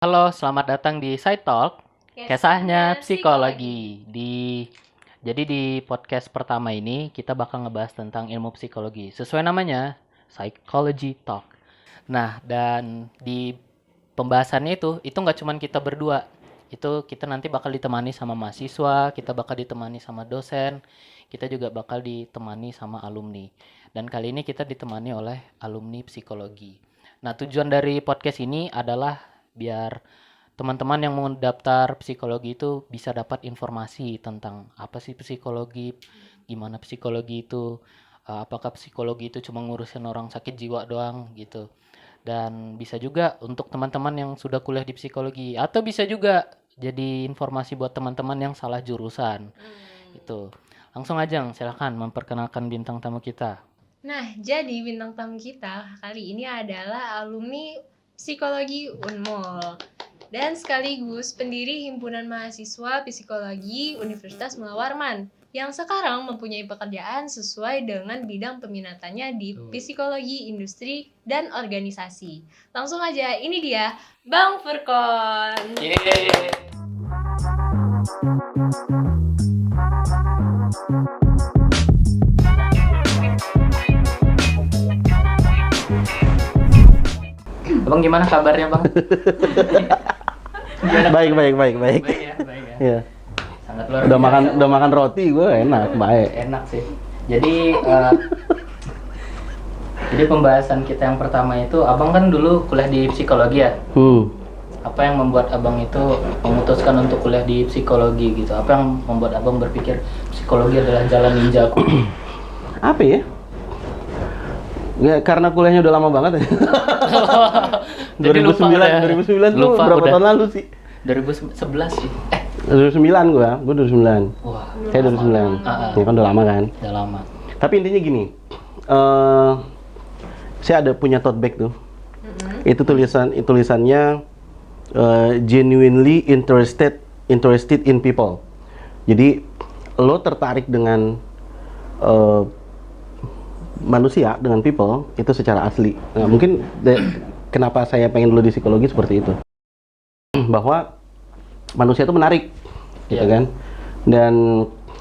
Halo, selamat datang di Side Talk, kisahnya psikologi. Jadi di podcast pertama ini kita bakal ngebahas tentang ilmu psikologi. Sesuai namanya, Psychology Talk. Nah, dan di pembahasannya itu nggak cuman kita berdua. Itu kita nanti bakal ditemani sama mahasiswa, kita bakal ditemani sama dosen, kita juga bakal ditemani sama alumni. Dan kali ini kita ditemani oleh alumni psikologi. Nah, tujuan dari podcast ini adalah biar teman-teman yang mau daftar psikologi itu bisa dapat informasi tentang apa sih psikologi, gimana psikologi itu, apakah psikologi itu cuma ngurusin orang sakit jiwa doang gitu. Dan bisa juga untuk teman-teman yang sudah kuliah di psikologi atau bisa juga jadi informasi buat teman-teman yang salah jurusan. Itu. Langsung aja, silakan memperkenalkan bintang tamu kita. Nah, jadi bintang tamu kita kali ini adalah alumni psikologi Unmul dan sekaligus pendiri Himpunan Mahasiswa Psikologi Universitas Mula Warman yang sekarang mempunyai pekerjaan sesuai dengan bidang peminatannya di psikologi industri dan organisasi. Langsung aja, ini dia Bang Furkon. Yeay. Abang gimana kabarnya, Bang? Baik. Baik ya. Iya. Sangat luar Udah biasa. makan roti gue enak, baik. Enak sih. Jadi pembahasan kita yang pertama itu, Abang kan dulu kuliah di psikologi ya. Apa yang membuat Abang itu memutuskan untuk kuliah di psikologi gitu? Apa yang membuat Abang berpikir psikologi adalah jalan ninjaku? Apa ya? Ya karena kuliahnya udah lama banget ya. Jadi 2009 lupa udah. 2009 tuh Lupa berapa udah. tahun lalu sih? 2011 sih. 2009 gue 2009. Wah, Saya 2009. Ya kan udah lama kan. udah lama. Tapi intinya gini. Saya ada punya tote bag tuh. Itu tulisannya genuinely interested in people. Jadi lo tertarik dengan manusia, dengan people itu secara asli. Nah, mungkin kenapa saya pengen dulu di psikologi seperti itu, bahwa manusia itu menarik, gitu kan, dan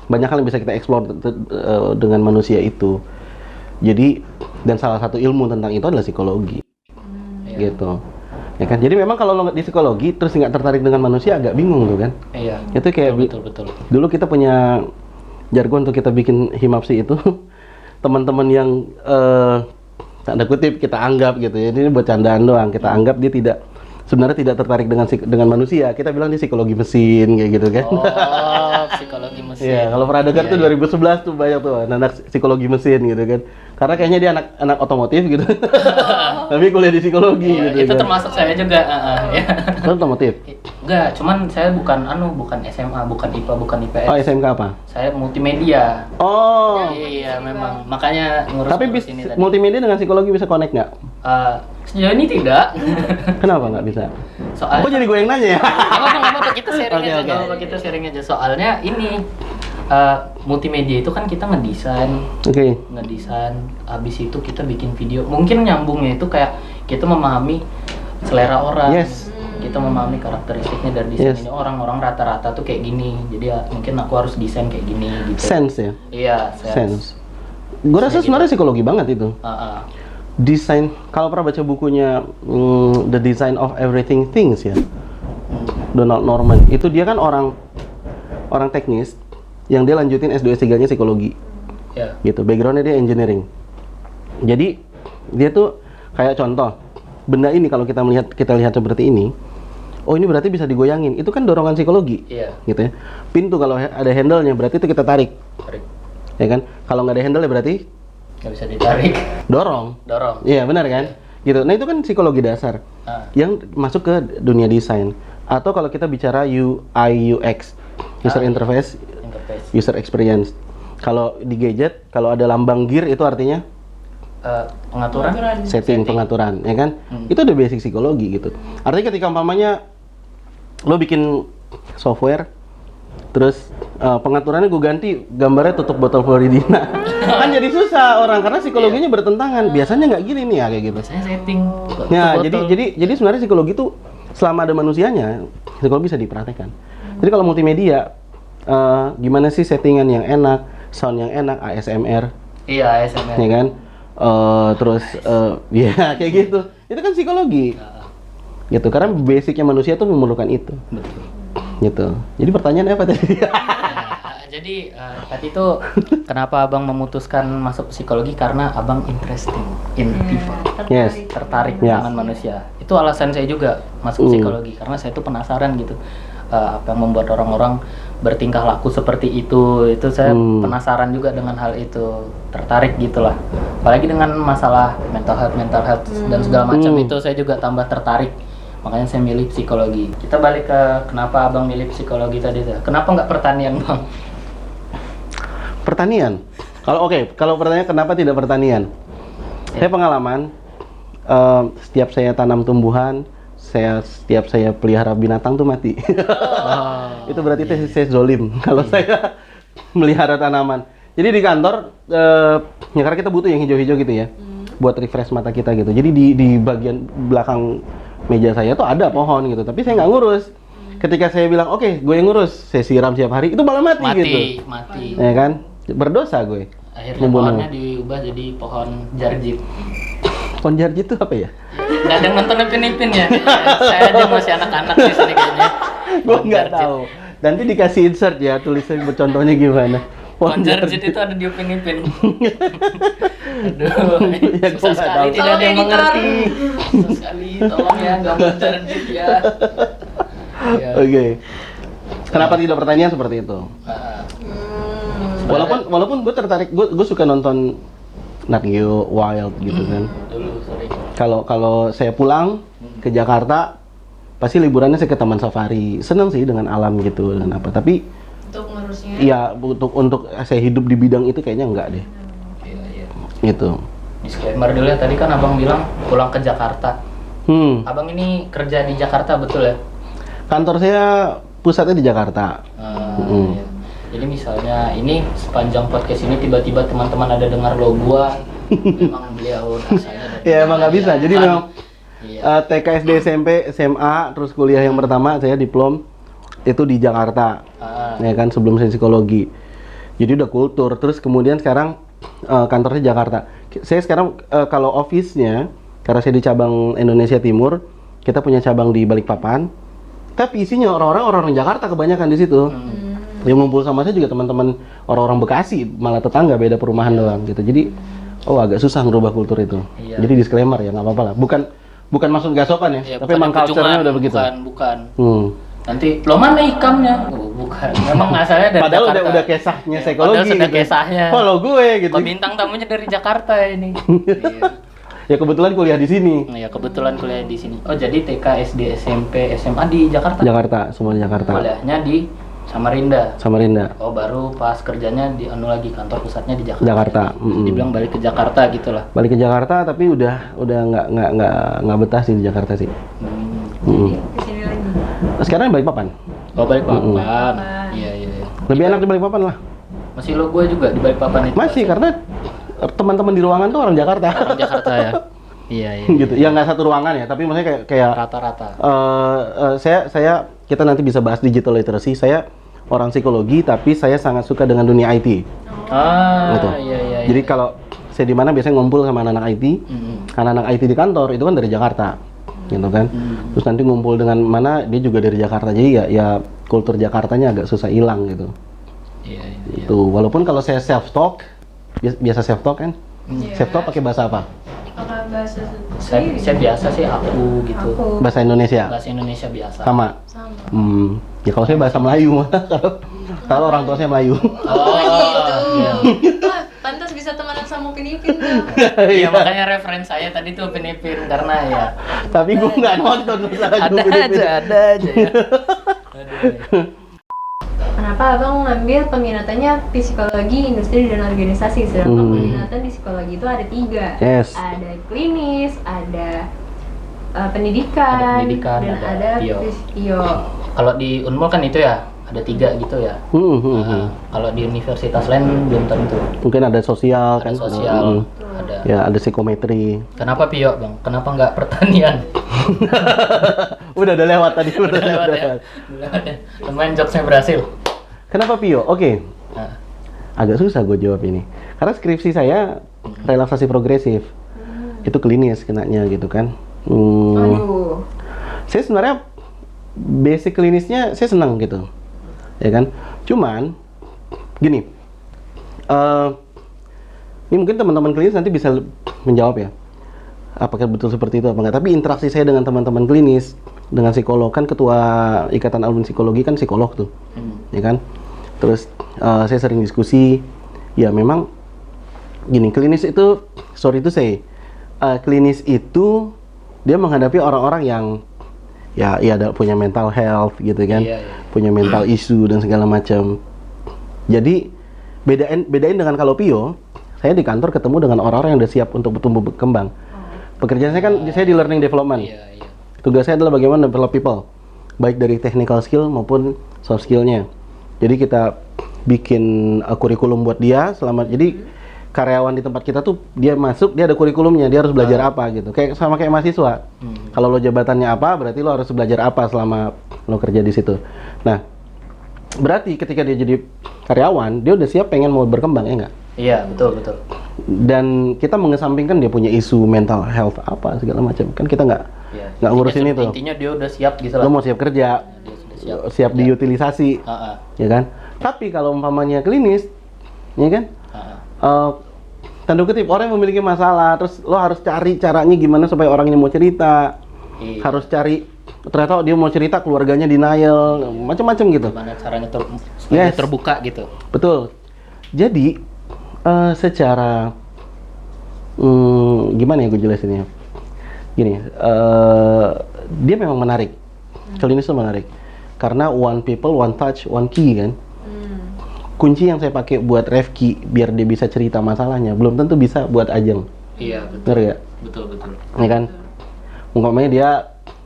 banyak hal yang bisa kita explore dengan manusia itu. Jadi, dan salah satu ilmu tentang itu adalah psikologi, gitu. Ya kan, jadi memang kalau lo di psikologi terus nggak tertarik dengan manusia agak bingung tuh kan. Iya. Itu kayak betul. dulu kita punya jargon untuk kita bikin himapsi itu teman-teman yang tanda kutip kita anggap gitu ya, ini buat candaan doang, kita anggap dia sebenarnya tidak tertarik dengan manusia, kita bilang dia psikologi mesin kayak gitu kan. Oh, psikologi mesin. Iya, kalau pernah dengar tuh 2011 tuh banyak tuh anak psikologi mesin gitu kan, karena kayaknya dia anak otomotif gitu. Tapi kuliah di psikologi gitu Itu kan. termasuk saya juga. Ya. Kan otomotif? Enggak, cuman saya bukan SMA, bukan IPA, bukan IPS. Oh, SMK apa? Saya multimedia. Oh, Iya, memang. Makanya tapi ngurus ini tadi. multimedia dengan psikologi bisa connect nggak? Sejauh ini tidak. Kenapa nggak bisa? Soalnya Kok jadi gue yang nanya ya? nggak apa-apa, kita sharing Oke, aja. oke. Nggak apa-apa, kita sharing aja. Soalnya ini multimedia itu kan kita ngedesain, Oke. habis itu kita bikin video. Mungkin nyambungnya itu kayak kita memahami selera orang. Yes. Kita memahami karakteristiknya dari desain Yes. ini. Orang-orang rata-rata tuh kayak gini. Jadi ya, mungkin aku harus desain kayak gini gitu. Sense ya? Iya, Sense. Gue rasa Kayak sebenarnya psikologi banget itu. Desain, kalau pernah baca bukunya The Design of Everything Things ya, Donald Norman, itu dia kan orang teknis yang dia lanjutin S2 S3-nya psikologi. Ya. Gitu, backgroundnya dia engineering. Jadi dia tuh kayak contoh, benda ini kalau kita lihat seperti ini, oh ini berarti bisa digoyangin, itu kan dorongan psikologi. Iya. Gitu ya. Pintu kalau ada handle-nya berarti itu kita tarik, Tarik. ya kan? Kalau nggak ada handle-nya berarti Nggak bisa ditarik. dorong. Dorong. Iya benar kan? Gitu. Nah itu kan psikologi dasar yang masuk ke dunia desain. Atau kalau kita bicara UI UX, user interface, user experience. Kalau di gadget, kalau ada lambang gear itu artinya Pengaturan. setting, pengaturan, ya kan? Itu udah basic psikologi gitu. Artinya ketika umpamanya lo bikin software, terus pengaturannya gue ganti gambarnya tutup botol Floridina, kan jadi susah orang karena psikologinya bertentangan. Biasanya nggak gini nih ya kayak gitu. Biasanya setting. Ya Botol. jadi sebenarnya psikologi tuh selama ada manusianya, psikologi bisa dipraktekkan. Jadi kalau multimedia, gimana sih settingan yang enak, sound yang enak, ASMR, Iya, ASMR. ya kan? Terus, ya kayak gitu. Itu kan psikologi, gitu. Karena basicnya manusia tuh memerlukan itu, Betul. gitu. Jadi pertanyaannya apa tadi? Jadi tadi itu kenapa abang memutuskan masuk psikologi karena abang interesting in people, Yes. tertarik Ya. dengan manusia. Itu alasan saya juga masuk psikologi karena saya tuh penasaran gitu apa yang membuat orang-orang bertingkah laku seperti itu. Itu saya penasaran juga dengan hal itu, tertarik gitulah. Apalagi dengan masalah mental health dan segala macam itu saya juga tambah tertarik. Makanya saya milih psikologi. Kita balik ke kenapa abang milih psikologi tadi tuh. Kenapa nggak pertanian, Bang? Pertanian. Kalau pertanyaan kenapa tidak pertanian? Saya pengalaman, setiap saya tanam tumbuhan, setiap saya pelihara binatang tuh mati. Itu berarti saya zolim kalau saya melihara tanaman. Jadi di kantor, ya karena kita butuh yang hijau-hijau gitu ya, buat refresh mata kita gitu. Jadi di bagian belakang meja saya tuh ada pohon gitu, tapi saya nggak ngurus. Ketika saya bilang, oke, gue yang ngurus, saya siram setiap hari, itu malah mati gitu. Mati. Ya kan? Berdosa gue. Akhirnya pohonnya diubah jadi pohon jarjit. Pohon jarjit itu apa ya? Nggak ada yang nonton Ipin ya. Saya aja masih anak-anak di sini kayaknya. Gue nggak tahu. Nanti dikasih insert ya, tulisan contohnya gimana. Pohon jarjit itu ada di Ipin. Aduh, Ya, susah gua nggak sekali tahu. tidak ada yang Tolong, mengerti. Susah sekali, tolong ya gambar jarjit ya. Ya. Oke. Kenapa tidak pertanyaan seperti itu? Ah, Walaupun gue tertarik, gue suka nonton Nat Geo, Wild gitu kan. dulu sering. Kalau saya pulang ke Jakarta, pasti liburannya saya ke Taman Safari. Seneng sih dengan alam gitu, dengan apa. Tapi Untuk ngurusnya. iya untuk saya hidup di bidang itu kayaknya enggak deh. Iya. Gitu. Disclaimer dulu ya, tadi kan abang bilang pulang ke Jakarta. Abang ini kerja di Jakarta betul ya? Kantor saya pusatnya di Jakarta. Iya. Jadi misalnya ini sepanjang podcast ini tiba-tiba teman-teman ada dengar lo gua, memang beliau rasanya. Ya emang nggak bisa. Jadi memang Iya. TK, SD, SMP, SMA, terus kuliah yang pertama saya diplom itu di Jakarta. Ya kan sebelum saya psikologi. Jadi udah kultur. Terus kemudian sekarang kantornya Jakarta. Saya sekarang kalau office-nya karena saya di cabang Indonesia Timur, kita punya cabang di Balikpapan. Tapi isinya orang-orang Jakarta kebanyakan di situ. Yang ngumpul sama saya juga teman-teman orang-orang Bekasi, malah tetangga beda perumahan doang gitu. Jadi agak susah ngerubah kultur itu. Iya. Jadi disclaimer ya nggak apa-apa lah. Bukan maksud nggak sopan ya, Iya, tapi emang culture-nya udah begitu. Bukan. Hmm. Nanti lo mana ikamnya? Bukan. Memang asalnya dari Padahal Jakarta. udah kisahnya Ya, psikologi padahal sudah gitu. kisahnya. Follow gue gitu. Kok bintang tamunya dari Jakarta ini. Iya. Ya kebetulan kuliah di sini. Nah, ya kebetulan kuliah di sini. Oh, jadi TK, SD, SMP, SMA di Jakarta. Jakarta, semua di Jakarta. Kuliahnya di Samarinda. Samarinda. Oh, baru pas kerjanya di lagi kantor pusatnya di Jakarta. Jakarta. Terus dibilang balik ke Jakarta gitu lah. Balik ke Jakarta tapi udah nggak betah sih di Jakarta sih. Kesini lagi. Sekarang Balikpapan. Oh, Balikpapan. Iya. Lebih enak di Balikpapan lah. Masih lo gue juga di Balikpapan itu. Masih karena teman-teman di ruangan tuh orang Jakarta. Orang Jakarta ya. Iya. Gitu. Ya nggak satu ruangan ya, tapi maksudnya kayak Rata-rata. kita nanti bisa bahas digital literacy. Saya orang psikologi tapi saya sangat suka dengan dunia IT. Gitu. Iya. Jadi kalau saya di mana biasanya ngumpul sama anak-anak IT. Anak-anak IT di kantor itu kan dari Jakarta. Gitu kan. Terus nanti ngumpul dengan mana dia juga dari Jakarta. Jadi ya kultur Jakartanya agak susah hilang gitu. Iya. Itu walaupun kalau saya self talk biasa self talk kan. Self talk pakai bahasa apa? Apakah bahasa Saya biasa sih aku gitu. Aku. Bahasa Indonesia. Bahasa Indonesia biasa. Sama. Ya kalau saya bahasa Melayu kalau orang tua saya Melayu. Oh, iya. Wah, pantas bisa temenan sama Pinipin tuh. Iya, makanya referensi saya tadi tuh Pinipin karena ya Tapi gue nggak nonton lagu Filipina. ada aja ya. Kenapa abang ngambil peminatannya psikologi, industri, dan organisasi? Sedangkan peminatan di psikologi itu ada 3. Yes. Ada klinis, ada pendidikan, Ada pendidikan, dan ada ada bio. bio. Kalau di Unmul kan itu ya, ada 3 gitu ya. Kalau di universitas lain belum tentu. Mungkin ada sosial Ada kan. sosial, ada. Ya, ada psikometri. Kenapa Pio, Bang? Kenapa nggak pertanian? Udah lewat tadi. Udah lewat ya. Lewat ya. Lumayan jokesnya berhasil. Kenapa Pio? Oke. Nah, Agak susah gue jawab ini. Karena skripsi saya relaksasi progresif. Itu klinis kenanya gitu kan. Aduh. Saya sebenarnya basic klinisnya saya senang gitu. Ya kan? Cuman gini. Ini mungkin teman-teman klinis nanti bisa menjawab ya. Apakah betul seperti itu apa enggak? Tapi interaksi saya dengan teman-teman klinis, dengan psikolog, kan ketua Ikatan Alumni Psikologi kan psikolog tuh. Ya kan? Terus saya sering diskusi, ya memang gini, klinis itu, sorry itu saya, klinis itu dia menghadapi orang-orang yang ya ada punya mental health gitu kan, punya mental issue dan segala macam. Jadi bedain dengan kalau Pio, saya di kantor ketemu dengan orang-orang yang udah siap untuk bertumbuh berkembang. Pekerjaan saya kan saya di learning development. Tugas saya adalah bagaimana develop people, baik dari technical skill maupun soft skillnya. Jadi kita bikin kurikulum buat dia jadi karyawan di tempat kita tuh dia masuk, dia ada kurikulumnya, dia harus belajar apa gitu. Kayak mahasiswa. Kalau lo jabatannya apa, berarti lo harus belajar apa selama lo kerja di situ. Nah, berarti ketika dia jadi karyawan, dia udah siap pengen mau berkembang, ya nggak? Iya, betul. Dan kita mengesampingkan dia punya isu mental health apa segala macam. Kan kita nggak ngurusin itu. Intinya dia udah siap gitu lah. Lo mau siap kerja, Dia sudah siap diutilisasi, ya kan? Tapi kalau umpamanya klinis, ya kan? Tanda kutip orang yang memiliki masalah, terus lo harus cari caranya gimana supaya orangnya mau cerita. Harus cari, ternyata dia mau cerita keluarganya denial, macam-macam gitu. Gimana caranya terbuka gitu. Betul. Jadi secara gimana ya gue jelasinnya? Gini, dia memang menarik. Klinis itu menarik. Karena one people, one touch, one key kan. Kunci yang saya pakai buat Refki biar dia bisa cerita masalahnya belum tentu bisa buat Ajeng. Iya, betul. Benar ya? Betul. Ya kan? Umpamanya dia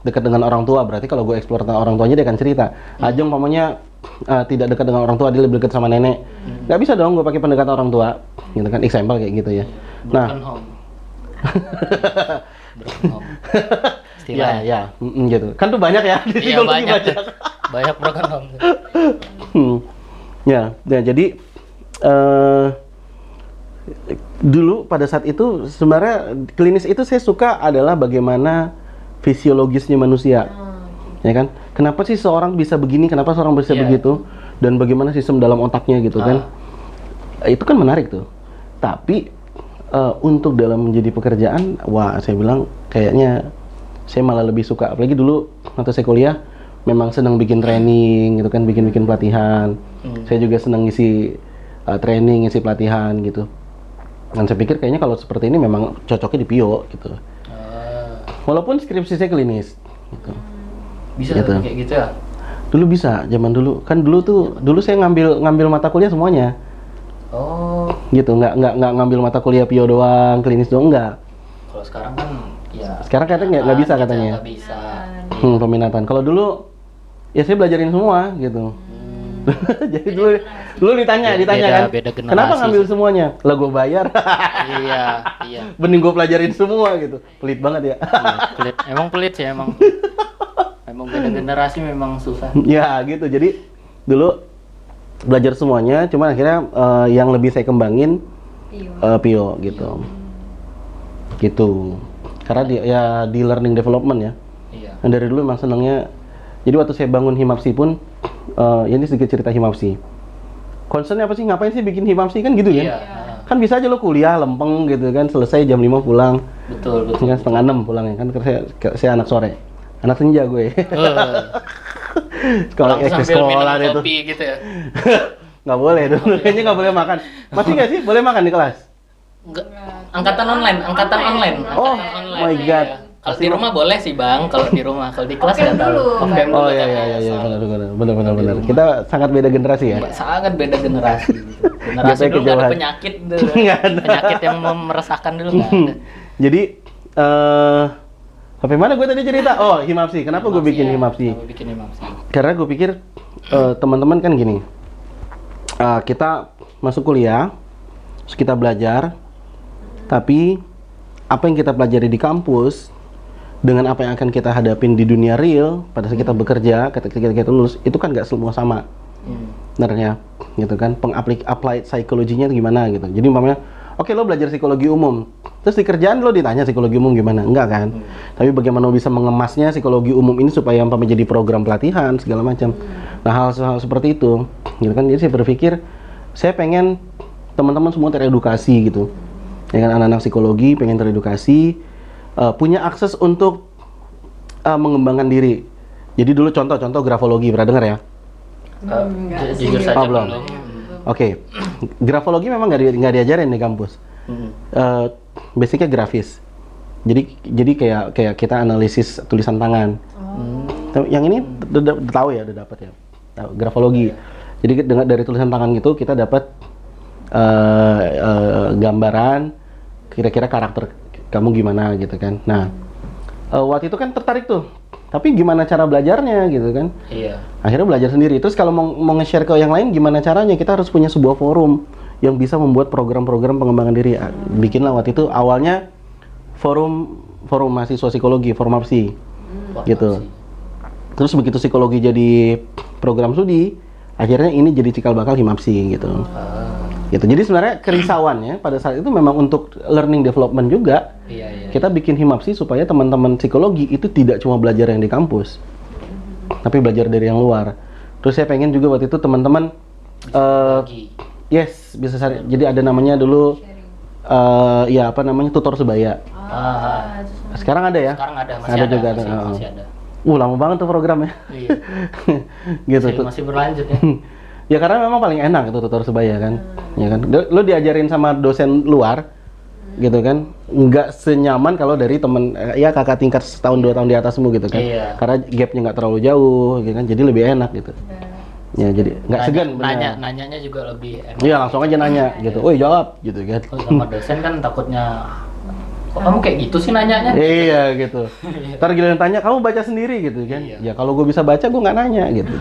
dekat dengan orang tua, berarti kalau gue eksplor tentang orang tuanya dia akan cerita. Ajeng umpamanya tidak dekat dengan orang tua, dia lebih dekat sama nenek. Nggak bisa dong gue pakai pendekatan orang tua. Gitu kan, example kayak gitu ya. Broken home. Broken home. Ya, gitu. Kan tuh banyak ya di Iya, psikologi banyak. Banyak broken home. Ya, jadi dulu pada saat itu sebenarnya klinis itu saya suka adalah bagaimana fisiologisnya manusia, ya kan? Kenapa sih seorang bisa begini? Kenapa seorang bisa begitu? Dan bagaimana sistem dalam otaknya gitu kan? Itu kan menarik tuh. Tapi untuk dalam menjadi pekerjaan, wah saya bilang kayaknya saya malah lebih suka. Apalagi dulu waktu saya kuliah memang senang bikin training gitu kan, bikin pelatihan. Saya juga senang ngisi training, ngisi pelatihan gitu. Dan saya pikir kayaknya kalau seperti ini memang cocoknya di Pio gitu. Walaupun skripsi saya klinis gitu. Bisa gitu. kayak gitu ya? Dulu bisa, zaman dulu. Kan dulu saya ngambil mata kuliah semuanya. Oh. Gitu, nggak ngambil mata kuliah Pio doang, klinis doang, enggak. Kalau sekarang kan ya. Sekarang katanya nggak bisa katanya. Nggak bisa. Peminatan. Kalau dulu ya saya belajarin semua gitu. Jadi dulu ditanya kan, beda generasi kenapa ngambil sih. semuanya? Lah gue bayar. Iya. Bening gue pelajarin semua gitu. Pelit banget ya. Pelit. Emang pelit sih emang. Emang beda generasi memang susah. Ya gitu. Jadi dulu belajar semuanya, cuman akhirnya yang lebih saya kembangin Pio gitu. Gitu. Karena di learning development ya. Iya. Dan dari dulu emang senangnya. Jadi waktu saya bangun Himapsi pun, ini sedikit cerita Himapsi. Concernnya apa sih? Ngapain sih bikin Himapsi kan gitu kan? Iya. Kan bisa aja lo kuliah lempeng gitu kan, selesai jam 5 pulang. Betul. Kan setengah 6 pulangnya kan, saya anak sore. Anak senja gue. Sekolah sekolah itu. Kopi gitu ya. Nggak boleh dong, kayaknya nggak boleh makan. Masih nggak sih? Boleh makan di kelas? Enggak. Angkatan online. Oh my god. Kalau di rumah boleh sih Bang, kalau di rumah. Kalau di kelas nggak tahu. Off-cam dulu. Oh iya, benar. Kita sangat beda generasi ya. Sangat beda generasi. Generasi dulu nggak ada penyakit dulu. Penyakit yang meresahkan dulu nggak ada. Jadi sampai mana gue tadi cerita? Oh, Himapsi. Kenapa gue bikin Himapsi? Karena gue pikir teman-teman kan gini. Kita masuk kuliah, terus kita belajar, Tapi apa yang kita pelajari di kampus dengan apa yang akan kita hadapin di dunia real pada saat kita bekerja, ketika kita lulus, itu kan nggak semua sama. Sebenarnya, gitu kan? Applied psikologinya gimana gitu. Jadi umpamanya, oke, lo belajar psikologi umum, terus di kerjaan lo ditanya psikologi umum gimana? Enggak kan? Tapi bagaimana lo bisa mengemasnya psikologi umum ini supaya umpamanya jadi program pelatihan segala macam. Nah, hal seperti itu, gitu kan? Jadi saya berpikir, saya pengen teman-teman semua teredukasi gitu. Ya kan, anak-anak psikologi pengen teredukasi, punya akses untuk mengembangkan diri. Jadi dulu contoh grafologi, pernah dengar ya? Jujur saja belum. Oke, grafologi memang nggak diajarin di kampus. Basicnya grafis. Jadi kayak kita analisis tulisan tangan. Yang ini udah tahu ya, udah dapat ya. Tahu, grafologi. Jadi dari tulisan tangan gitu kita dapat gambaran kira-kira karakter kamu gimana gitu kan. Nah, waktu itu kan tertarik tuh. Tapi gimana cara belajarnya gitu kan? Iya. Akhirnya belajar sendiri. Terus kalau mau nge-share ke yang lain gimana caranya? Kita harus punya sebuah forum yang bisa membuat program-program pengembangan diri. Bikinlah waktu itu awalnya forum mahasiswa psikologi, formasi. Gitu. Terus begitu psikologi jadi program studi, akhirnya ini jadi cikal bakal himapsi gitu. Gitu. Jadi sebenarnya kerisauannya pada saat itu memang untuk learning development juga. Iya. Kita bikin himapsi supaya teman-teman psikologi itu tidak cuma belajar yang di kampus, tapi belajar dari yang luar. Terus saya pengen juga waktu itu teman-teman bisa jadi ada namanya dulu ya apa namanya tutor sebaya. Sekarang ada ya? Sekarang ada, masih ada. Lama banget tuh programnya. Iya. Gitu. Masih berlanjut ya. Ya karena memang paling enak itu tutor sebaya kan, ya kan. Lo diajarin sama dosen luar, gitu kan, nggak senyaman kalau dari temen ya kakak tingkat setahun 2 tahun di atasmu gitu kan. Iya. Karena gapnya nggak terlalu jauh, gitu kan. Jadi lebih enak gitu. Ya jadi nggak segan. Nanyanya juga lebih enak. Iya langsung aja nanya gitu. Woi jawab gitu kan. Sama dosen kan takutnya, kok kamu kayak gitu sih nanyanya? Iya gitu. Ntar giliran tanya kamu baca sendiri gitu kan. Iya. Ya kalau gue bisa baca gue nggak nanya gitu.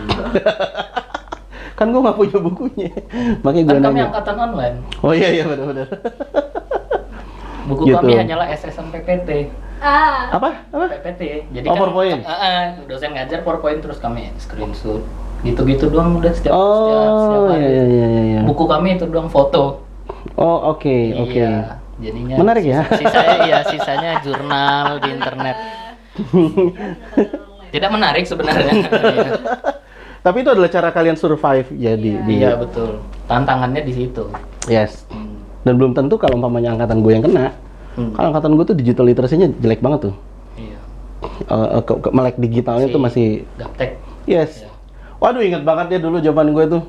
Kan gue nggak punya bukunya, makanya gue kan kami nanya. angkatan online. Oh iya benar-benar. Buku Gitu. kami hanyalah SSM PPT. Apa? PPT. Jadi Oh, PowerPoint. Dosen ngajar PowerPoint terus kami screenshot. Gitu-gitu doang udah setiap hari. Iya. Buku kami itu doang foto. Oh oke. Iya. Jadinya Menarik ya? Sisanya jurnal di internet. Tidak menarik sebenarnya. Iya. Tapi itu adalah cara kalian survive ya Iya betul. Tantangannya di situ. Yes. Dan belum tentu kalau umpamanya angkatan gue yang kena. Kalau angkatan gue tuh digital literacy-nya jelek banget tuh. Iya. Melek digitalnya tuh masih gaptek. Yes. Iya. Waduh inget banget ya dulu zaman gue tuh.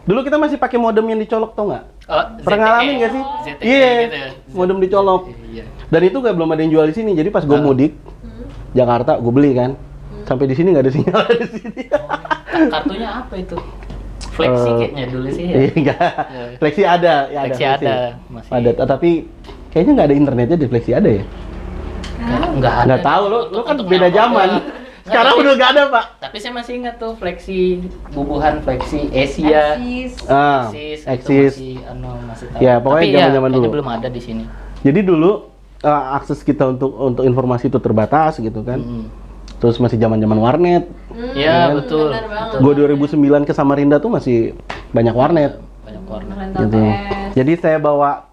Dulu kita masih pakai modem yang dicolok tau nggak? Pernah ngalamin nggak sih? Iya. Gitu ya. Modem dicolok. Iya. Dan itu nggak belum ada yang jual di sini. Jadi pas gue mudik Jakarta, gue beli kan. Sampai di sini nggak ada sinyal di sini. Kartunya apa itu? Flexi kayaknya dulu sih ya. Enggak. Flexi ada, ya Flexi ada. Masih. Ada, tapi kayaknya nggak ada internetnya di Flexi ada ya? Enggak ada. Nggak tahu, lo kan beda zaman. Sekarang tapi- udah nggak ada, Pak. Tapi saya masih ingat tuh Flexi, bubuhan Flexi Asia. Eksis. Masih tahu. Ya, pokoknya tapi zaman-zaman kayaknya dulu. belum ada di sini. Jadi dulu akses kita untuk informasi itu terbatas gitu kan. Terus masih zaman-zaman warnet. Iya, betul. benar banget. Gue 2009 ke Samarinda tuh masih banyak warnet. Banyak warna. Gitu. Jadi saya bawa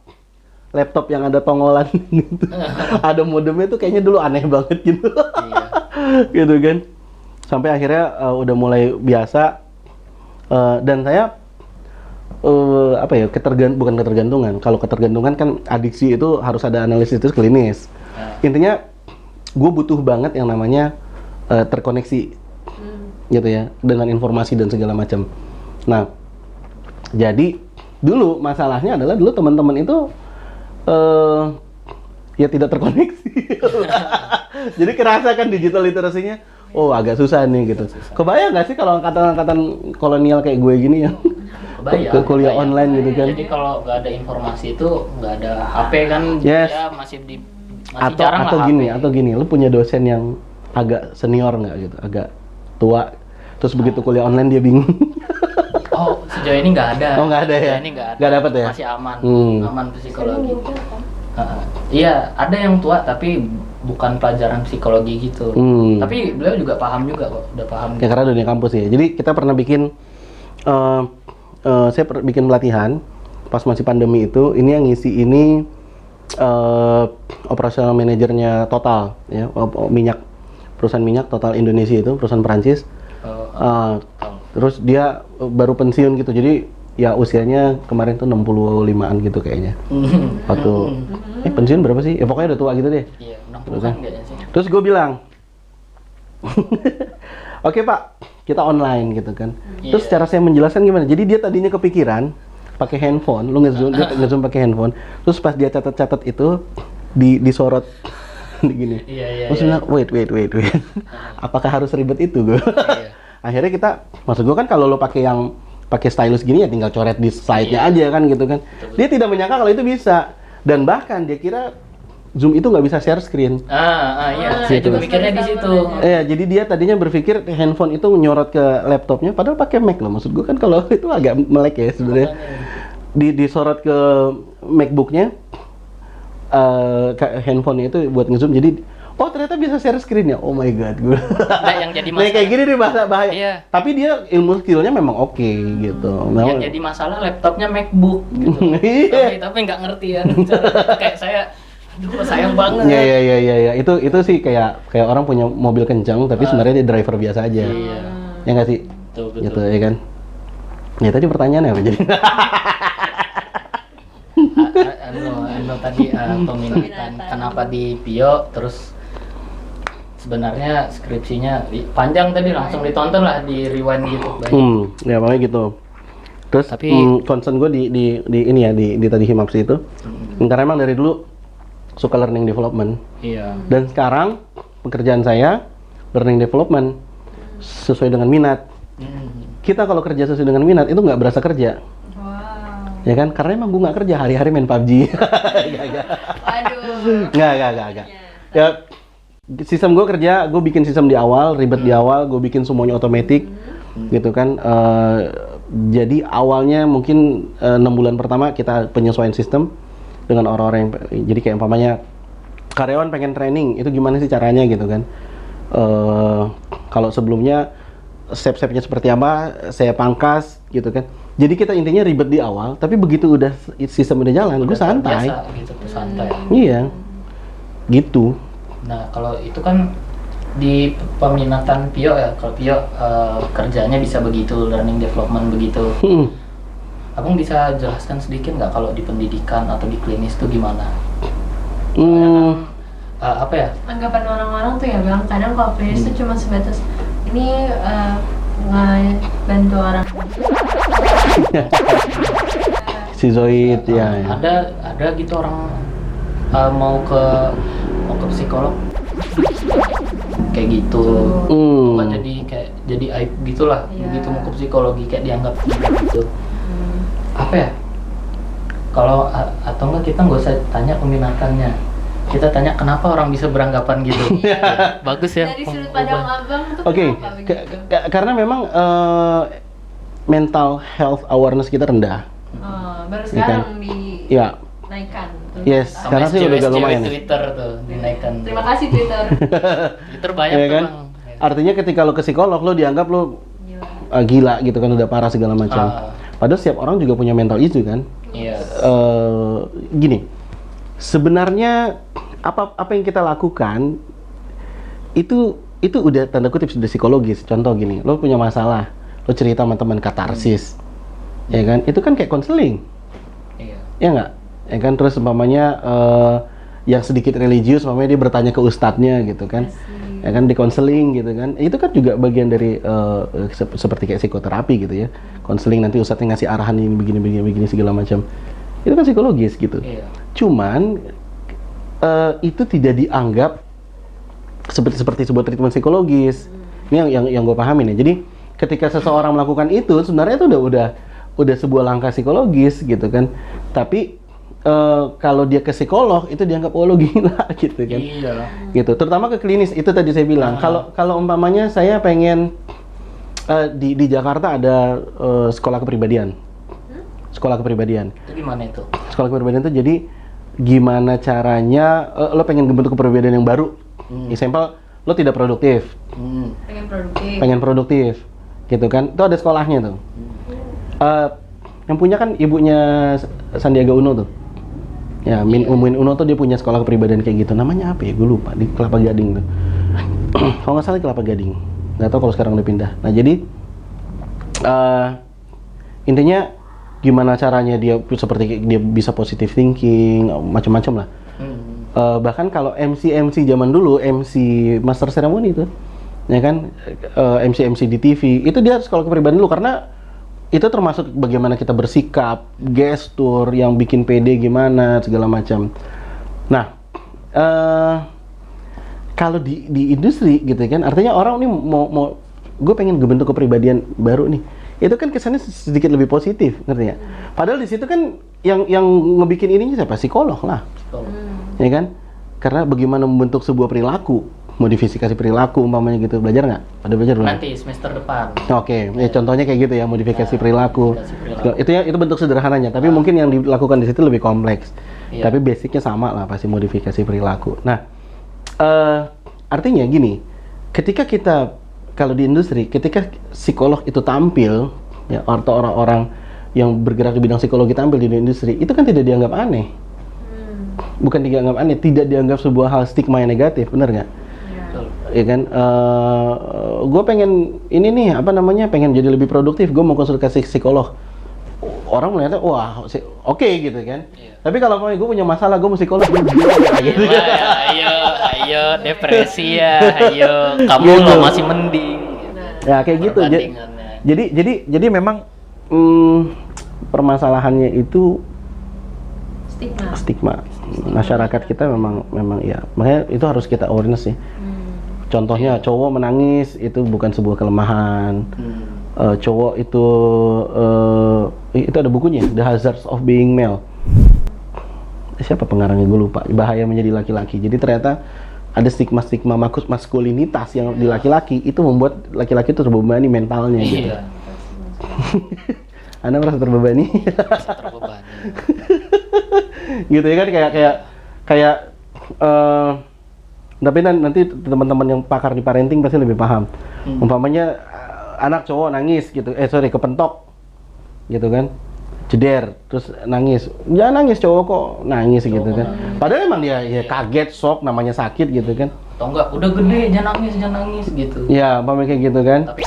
laptop yang ada tongolan gitu. Ada modemnya tuh kayaknya dulu aneh banget gitu. Iya. Gitu kan. Sampai akhirnya udah mulai biasa dan saya bukan ketergantungan. Kalau ketergantungan kan adiksi itu harus ada analisis klinis. Intinya gue butuh banget yang namanya terkoneksi gitu ya dengan informasi dan segala macam. Nah, jadi dulu masalahnya adalah dulu teman-teman itu ya tidak terkoneksi. Jadi kerasa kan digital literasinya, oh agak susah nih gitu. Kebayang nggak sih kalau angkatan-angkatan kolonial kayak gue gini ya? Kebayang. Kuliah online gitu kan? Jadi kalau nggak ada informasi itu nggak ada HP kan, Yes. ya masih jarang atau lah atau HP. gini, lu punya dosen yang agak senior nggak gitu, agak tua, terus begitu kuliah online dia bingung. Oh, sejauh ini nggak ada. Oh, nggak ada ya? Sejauh ini nggak ada. Nggak dapet ya? Masih aman. Hmm. Aman psikologi. Iya, ada yang tua tapi bukan pelajaran psikologi gitu. Tapi beliau juga paham juga kok, udah paham. Ya karena dunia kampus ya. Jadi kita pernah bikin, saya bikin pelatihan pas masih pandemi itu. Ini yang ngisi ini operasional manajernya Total, ya, minyak, perusahaan minyak Total Indonesia itu, perusahaan Perancis. Terus dia baru pensiun gitu. Jadi ya usianya kemarin tuh 65-an gitu kayaknya. Waktu pensiun berapa sih? Ya pokoknya udah tua gitu deh. Iya, 60-an kayaknya sih. Terus gue bilang, oke Pak, kita online gitu kan. Terus cara saya menjelaskan gimana? Jadi dia tadinya kepikiran pakai handphone, lu dia ngezoom pakai handphone. Terus pas dia catat-catat itu disorot gini. Terus bilang, wait. Apakah harus ribet itu gue? Akhirnya kita, maksud gue kan kalau lo pakai stylus gini ya tinggal coret di slide-nya aja kan gitu kan. Betul. Dia tidak menyangka kalau itu bisa, dan bahkan dia kira Zoom itu nggak bisa share screen. Iya, saya juga mikirnya di situ. Jadi dia tadinya berpikir handphone itu nyorot ke laptopnya, padahal pakai Mac loh. Maksud gue kan kalau itu agak melek ya sebenarnya. Disorot ke MacBook-nya, handphone itu buat ngezoom. Jadi oh ternyata bisa share screen ya, oh my god gue. Nah, yang jadi masalah. Nah, kayak gini nih bahaya. Iya. Tapi dia ilmu skillnya memang oke gitu. Yang jadi masalah laptopnya MacBook gitu. tapi nggak ngerti ya. Kayak saya, aduh sayang banget. Iya. Itu sih kayak orang punya mobil kencang tapi sebenarnya dia driver biasa aja. Iya. Ya nggak sih? Betul. Gitu ya kan. Ya tadi pertanyaannya apa jadi? Tadi peminatan kenapa di Pio, terus sebenarnya skripsinya panjang tadi, langsung ditonton lah, di rewind gitu. Ya makanya gitu. Terus tapi concern gue di ini ya, di tadi Himapsi itu, karena emang dari dulu suka learning development. Iya. Dan sekarang pekerjaan saya learning development sesuai dengan minat. Kita kalau kerja sesuai dengan minat itu nggak berasa kerja. Ya kan? Karena emang gue nggak kerja, hari-hari main PUBG. Nggak. Ya, sistem gue kerja, gue bikin sistem di awal, ribet di awal, gue bikin semuanya otomatis, gitu kan. Jadi awalnya mungkin 6 bulan pertama kita penyesuaian sistem dengan orang-orang yang, jadi kayak umpamanya karyawan pengen training, itu gimana sih caranya gitu kan. Kalau sebelumnya step-stepnya seperti apa, saya pangkas gitu kan. Jadi kita intinya ribet di awal, tapi begitu udah sistem udah jalan, gue santai. Biasa gitu, santai. Iya, gitu. Nah kalau itu kan di peminatan Pio ya, kalau Pio kerjanya bisa begitu, learning development begitu. Abang bisa jelaskan sedikit nggak kalau di pendidikan atau di klinis itu gimana? Apa ya? Anggapan orang-orang tuh ya Bang, kadang kalau klinis itu cuma sebatas ini ngebantu orang. Sizoid ya. Ada gitu orang mau ke psikolog kayak gitu. Bukan jadi aib gitulah. Begitu mau ke psikologi kayak dianggap gitu. Apa ya? Kalau atau enggak kita nggak usah tanya peminatannya. Kita tanya kenapa orang bisa beranggapan gitu. Bagus ya. Dari sudut pandang Abang tuh kenapa begitu? Karena memang mental health awareness kita rendah. Baru sekarang dinaikkan. Yes, sekarang sih udah agak lumayan. Twitter tuh dinaikkan. Terima kasih Twitter. Twitter banyak ya tuh kan? Bang. Artinya ketika lo ke psikolog lo dianggap lo gila gitu kan, udah parah segala macam. Padahal setiap orang juga punya mental issue kan. Iya. Gini, sebenarnya apa yang kita lakukan itu udah tanda kutip sudah psikologis. Contoh gini, lo punya masalah, lo cerita sama teman, katarsis, ya kan? Itu kan kayak konseling, ya nggak? Ya kan, terus umpamanya yang sedikit religius, umpamanya dia bertanya ke ustadznya gitu kan, ya kan, di konseling gitu kan? Itu kan juga bagian dari seperti kayak psikoterapi gitu ya. Konseling nanti ustadznya ngasih arahan ini begini segala macam. Itu kan psikologis gitu. Cuman itu tidak dianggap seperti sebuah treatment psikologis. Ini yang gue pahamin ya. Jadi ketika seseorang melakukan itu sebenarnya itu udah sebuah langkah psikologis gitu kan. Tapi kalau dia ke psikolog itu dianggap lo gila gitu kan. Gitu. Terutama ke klinis, itu tadi saya bilang. Kalau umpamanya saya pengen di Jakarta ada sekolah kepribadian. Sekolah kepribadian. Itu gimana itu? Sekolah kepribadian itu jadi gimana caranya lo pengen bentuk kepribadian yang baru. Example, lo tidak produktif, pengen produktif, gitu kan? Itu ada sekolahnya tuh. Yang punya kan ibunya Sandiaga Uno tuh. Ya, Min Uno tuh dia punya sekolah kepribadian kayak gitu. Namanya apa ya? Gue lupa, di Kelapa Gading tuh. Kalau nggak salah di Kelapa Gading. Nggak tahu kalau sekarang udah pindah. Nah, jadi intinya gimana caranya dia seperti dia bisa positive thinking, macam-macam lah. Bahkan kalau MC zaman dulu, MC Master Ceremony itu, ya kan, MC di TV, itu dia sekolah kepribadian dulu karena itu termasuk bagaimana kita bersikap, gestur yang bikin pede gimana, segala macam. Nah, kalau di industri gitu kan, artinya orang ini mau gue pengen bentuk kepribadian baru nih. Itu kan kesannya sedikit lebih positif, ngerti ya? Padahal di situ kan yang ngebikin ininya siapa? Psikolog lah. Ya kan? Karena bagaimana membentuk sebuah perilaku, modifikasi perilaku umpamanya gitu. Belajar nggak? Ada belajar belum? Nanti semester depan. Oke, ya contohnya kayak gitu ya, modifikasi perilaku. Itu bentuk sederhananya, tapi mungkin yang dilakukan di situ lebih kompleks. Tapi basicnya sama lah, pasti modifikasi perilaku. Nah, artinya gini, ketika kita kalau di industri, ketika psikolog itu tampil, ya, atau orang-orang yang bergerak di bidang psikologi tampil di industri, itu kan tidak dianggap aneh. Bukan dianggap aneh, tidak dianggap sebuah hal stigma yang negatif, benar nggak? Ya kan, gue pengen ini nih, pengen jadi lebih produktif, gue mau konsultasi psikolog. Orang melihatnya, wah, oke gitu kan. Tapi kalau gue punya masalah, gue mau psikolog, gitu. Ayo, depresi ya, ayo, kamu Gitu. lo masih mending. Ya kayak gitu. Jadi memang permasalahannya itu stigma. Masyarakat kita memang ya, makanya itu harus kita awareness sih. Contohnya cowok menangis itu bukan sebuah kelemahan. Cowok itu ada bukunya, The Hazards of Being Male. Siapa pengarangnya gue lupa. Bahaya menjadi laki-laki. Jadi ternyata ada stigma maskulinitas yang di laki-laki itu membuat laki-laki itu terbebani mentalnya gitu. Anda merasa terbebani? Terbebani. Gitu ya kan, kayak tapi nanti teman-teman yang pakar di parenting pasti lebih paham. Umpamanya anak cowok nangis gitu, kepentok gitu kan, jeder terus nangis, jangan nangis, cowok kok nangis gitu kan. Padahal emang dia ya kaget, shock, namanya sakit gitu kan. Atau enggak, udah gede, jangan nangis gitu. Ya, umpamanya kayak gitu kan. Tapi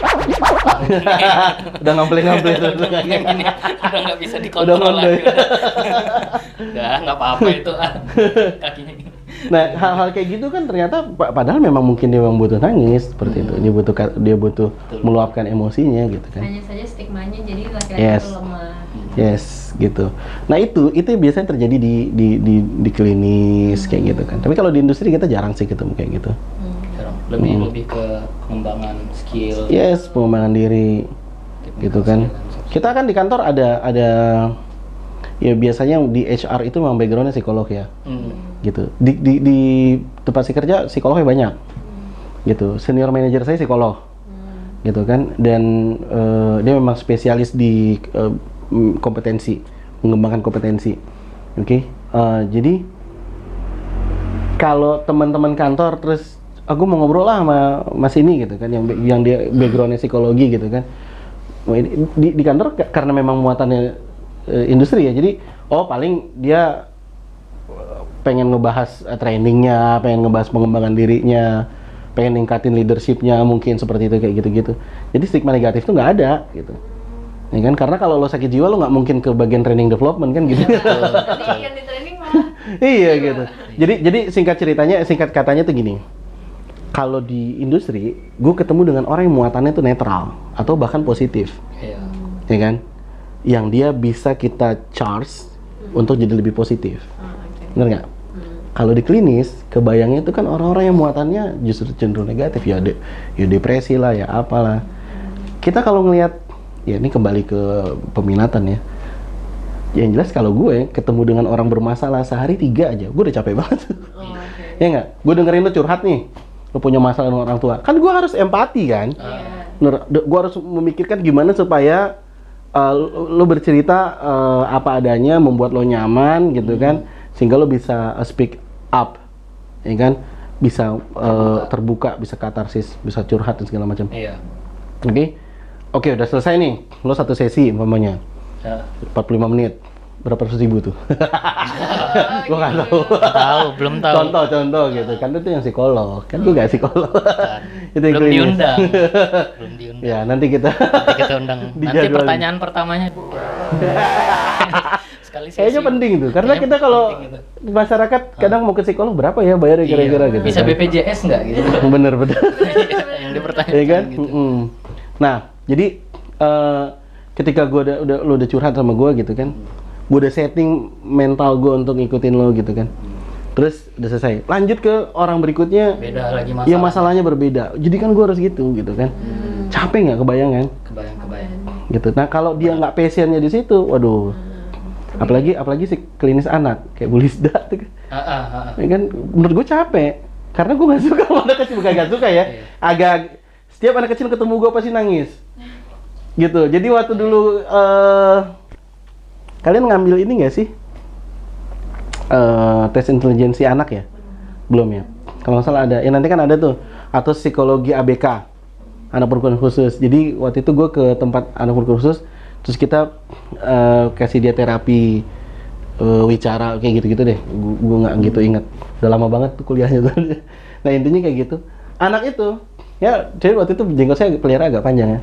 Udah ngambil udah nggak bisa dikontrol lagi. Udah nggak apa-apa itu kakinya. Nah, hal-hal kayak gitu kan ternyata padahal memang mungkin dia memang butuh nangis seperti itu. Dia butuh meluapkan emosinya gitu kan. Hanya saja stigmanya jadi laki-laki itu lemah. Yes, gitu. Nah, itu biasanya terjadi di klinis kayak gitu kan. Tapi kalau di industri kita jarang sih ketemu kayak gitu. Lebih ke pengembangan skill. Yes, pengembangan diri gitu kan. Kita kan di kantor ada ya biasanya di HR itu memang backgroundnya psikolog ya. Gitu. Di tempat saya kerja psikolognya banyak. Gitu. Senior manager saya psikolog. Gitu kan. Dan dia memang spesialis di kompetensi, mengembangkan kompetensi. Oke. Jadi kalau teman-teman kantor terus aku mau ngobrol lah sama Mas ini gitu kan, yang dia backgroundnya psikologi gitu kan. Di kantor karena memang muatannya industri ya, jadi paling dia pengen ngebahas trainingnya, pengen ngebahas pengembangan dirinya, pengen ningkatin leadershipnya, mungkin seperti itu, kayak gitu-gitu. Jadi stigma negatif tuh nggak ada gitu. Ya kan, karena kalau lo sakit jiwa lo nggak mungkin ke bagian training development kan gitu. Tadi yang di training malah. Iya gitu. Jadi singkat katanya tuh gini. Kalau di industri, gue ketemu dengan orang yang muatannya tuh netral atau bahkan positif. Iya. Ya kan? Yang dia bisa kita charge untuk jadi lebih positif. Bener nggak? Kalau di klinis, kebayangnya itu kan orang-orang yang muatannya justru cenderung negatif. Ya depresi lah, ya apalah. Kita kalau ngelihat, ya ini kembali ke peminatan ya. Yang jelas kalau gue ketemu dengan orang bermasalah sehari 3 aja, gue udah capek banget. Ya nggak? Gue dengerin lo curhat nih, lo punya masalah dengan orang tua. Kan gue harus empati kan? Gue harus memikirkan gimana supaya lo bercerita apa adanya, membuat lo nyaman gitu kan, sehingga lo bisa speak up, ya kan, bisa terbuka, bisa katarsis, bisa curhat dan segala macam. Iya. Oke, udah selesai nih, lo satu sesi umpamanya Ya. 45 menit, berapa ratus ribu tuh? Gue nggak tahu. Belum tahu. Contoh gitu, kan itu yang psikolog, kan gue nggak psikolog. Itu yang Belum klinis. diundang. Belum diundang. Ya, nanti kita Nanti kita undang. Nanti dijadwalin. pertanyaan pertamanya. Sekali sesi. Kayaknya penting tuh, karena Kayaknya kita kalau penting itu. masyarakat kadang mau ke psikolog berapa ya bayarnya kira-kira Iya. gitu. Bisa kan. BPJS nggak gitu? Bener-bener. Yang dipertanyakan Ya kan? gitu. Nah, jadi ketika lu udah curhat sama gue gitu kan, gue udah setting mental gue untuk ngikutin lo gitu kan. Terus udah selesai. Lanjut ke orang berikutnya. Beda lagi masalah. Ya masalahnya berbeda. Jadi kan gue harus gitu kan. Capek nggak kebayang kan? Kebayang. Gitu. Nah kalau dia nggak passionnya di situ, waduh. Apalagi si klinis anak kayak Bu Lisda tuh kan. Ya kan menurut gue capek. Karena gue nggak suka sama anak kecil, bukan nggak suka ya. Agak setiap anak kecil ketemu gue pasti nangis. Gitu. Jadi waktu dulu kalian ngambil ini nggak sih? Tes intelijensi anak ya? Belum ya? Kalau nggak salah ada. Ya nanti kan ada tuh. Atau psikologi ABK, anak berkebutuhan khusus. Jadi waktu itu gue ke tempat anak berkebutuhan khusus, terus kita kasih dia terapi wicara kayak gitu-gitu deh. Gue nggak gitu ingat. Udah lama banget tuh kuliahnya tuh. Nah intinya kayak gitu. Anak itu, ya jadi waktu itu jenggot saya pelihara agak panjang ya.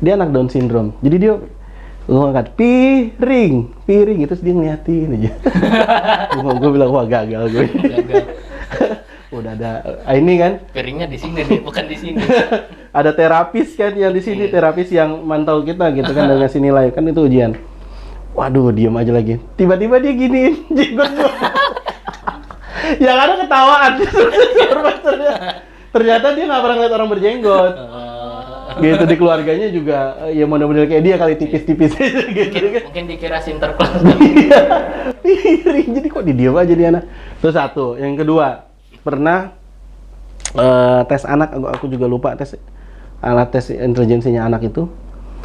Dia anak Down syndrome. Jadi dia ngangkat piring gitu, terus dia ngeliatin aja. Gue bilang wah gagal gue. Udah ada ini kan. Piringnya di sini nih, bukan di sini. Ada terapis kan yang di sini, terapis yang mantau kita gitu kan, dan ngasih nilai kan, itu ujian. Waduh, diem aja lagi. Tiba-tiba dia giniin jenggot gua. Yang ada ketawaan. Ternyata dia nggak pernah ngeliat orang berjenggot. Gitu, di keluarganya juga ya model-model kayak dia kali, tipis-tipis gitu kan. Mungkin dikira sinterklas. Piring, jadi kok didiam aja dia anak. Terus satu, yang kedua pernah tes anak, aku juga lupa tes alat tes intelijensinya anak itu.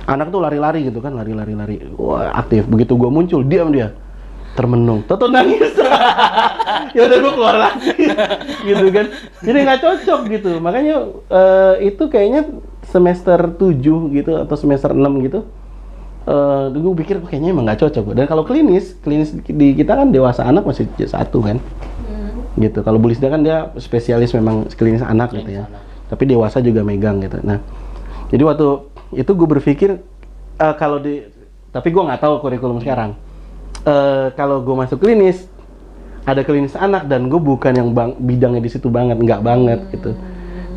Anak tuh lari-lari gitu kan, lari. Wah, aktif. Begitu gua muncul, diam dia. Termenung, toto nangis. Ya udah gua keluar lagi. Gitu kan. Jadi nggak cocok gitu. Makanya itu kayaknya semester 7 gitu atau semester 6 gitu. Gue pikir kayaknya emang nggak cocok. Dan kalau klinis di kita kan dewasa anak masih satu kan. Gitu. Kalau Bu Lisda kan dia spesialis memang klinis anak gitu ya. Tapi dewasa juga megang gitu. Nah, jadi waktu itu gue berpikir tapi gue nggak tahu kurikulum sekarang. Kalau gue masuk klinis, ada klinis anak dan gue bukan yang bidangnya di situ banget, nggak banget gitu.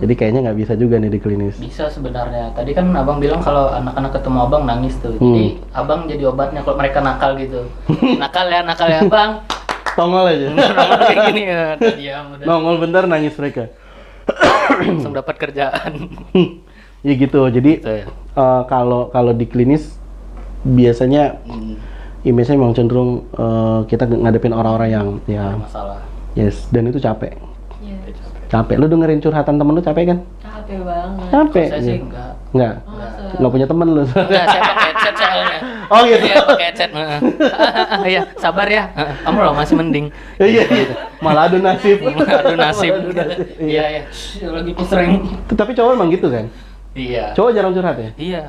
Jadi kayaknya nggak bisa juga nih di klinis. Bisa sebenarnya. Tadi kan abang bilang kalau anak-anak ketemu abang nangis tuh. Jadi abang jadi obatnya kalau mereka nakal gitu. nakal ya bang. Tongol aja. Nongol kayak gini ya. Diam udah. Nongol bentar nangis mereka. Langsung dapat kerjaan. Ya gitu. Jadi Gitu ya. kalau di klinis biasanya image-nya memang cenderung kita ngadepin orang-orang yang ya Masalah. yes, dan itu capek. Iya. Capek. Lu dengerin curhatan temen lu capek kan? Capek banget. Capek. Saya sih Gitu. enggak. Nggak punya temen lu. Enggak, saya pakai headset soalnya. Oh gitu. Iya, pakai headset. Iya, sabar ya. Kamu loh masih mending. Iya. Malah adu nasib. Aduh nasib. Malah adu nasib. Iya, iya. Lagi pusreng. Tapi cowok emang gitu kan? Iya. Cowok jarang curhat ya? Iya.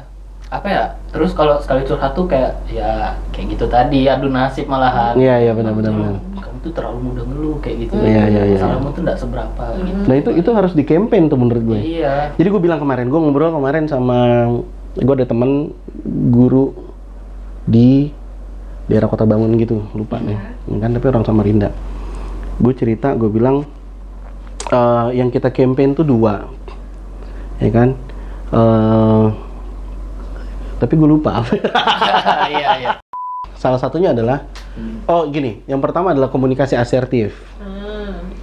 Apa ya? Terus kalau sekali curhat tuh kayak gitu tadi, adu nasib malahan. Iya, benar. Kamu tuh terlalu mudah ngeluh kayak gitu. Iya. Masalahmu tuh enggak seberapa gitu. Nah itu harus di campaign tuh menurut gue. Iya. Jadi gue bilang kemarin, gue ngobrol kemarin sama gue ada temen guru di daerah Kota Bangun gitu, lupa nih, kan tapi orang Samarinda. Gue cerita, gue bilang yang kita campaign tuh 2, ya kan? Tapi gue lupa. Iya. Salah satunya adalah, gini, yang pertama adalah komunikasi asertif,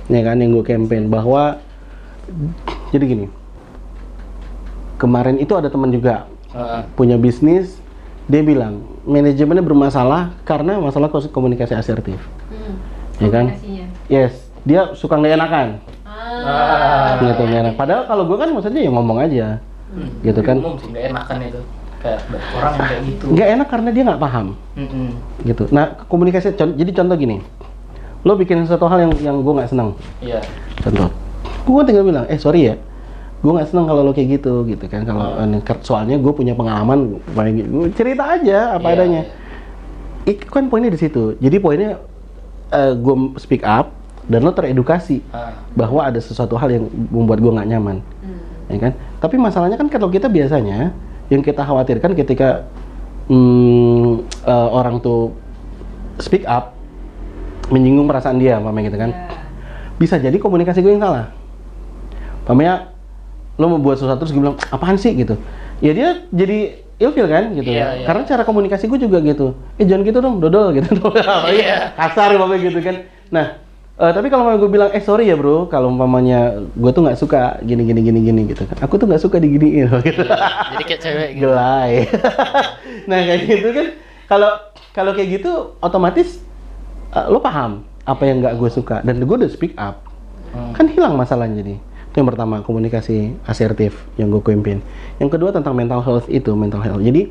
ya kan? Yang gue campaign bahwa, jadi gini, kemarin itu ada teman juga punya bisnis, dia bilang manajemennya bermasalah karena masalah komunikasi asertif, ya kan? Yes, dia suka nggak enakan, gitu nggak enak. Padahal kalau gue kan maksudnya ya ngomong aja, gitu kan? Umum sih nggak enakan itu, kayak orang yang kayak gitu. Nggak enak karena dia nggak paham, gitu. Nah komunikasi, jadi contoh gini, lo bikin sesuatu hal yang gue nggak senang. Iya. Contoh, gue tinggal bilang, sorry ya, gue nggak senang kalau lo kayak gitu kan. Kalau soalnya gue punya pengalaman, gue cerita aja apa adanya. Itu kan poinnya di situ. Jadi poinnya gue speak up dan lo teredukasi bahwa ada sesuatu hal yang membuat gue nggak nyaman, ya kan. Tapi masalahnya kan kalau kita biasanya yang kita khawatirkan ketika orang tuh speak up menyinggung perasaan dia, gitu kan. Bisa jadi komunikasi gue yang salah. Pahamnya lo mau buat sesuatu terus gue bilang apaan sih gitu. Ya dia jadi ilfil kan gitu. Karena cara komunikasi gue juga gitu. Jangan gitu dong, dodol gitu. Kasar gitu kan. Nah, tapi kalau gue bilang sorry ya bro, kalau umpamanya gue tuh nggak suka gini gitu kan. Aku tuh nggak suka diginiin gitu. Jadi kayak cewek gitu. Gelai. Nah, kayak gitu kan. Kalau kayak gitu otomatis lo paham apa yang nggak gue suka dan gue udah speak up. Kan hilang masalahnya jadi. Itu yang pertama, komunikasi asertif yang gue campaign. Yang kedua tentang mental health itu, mental health. Jadi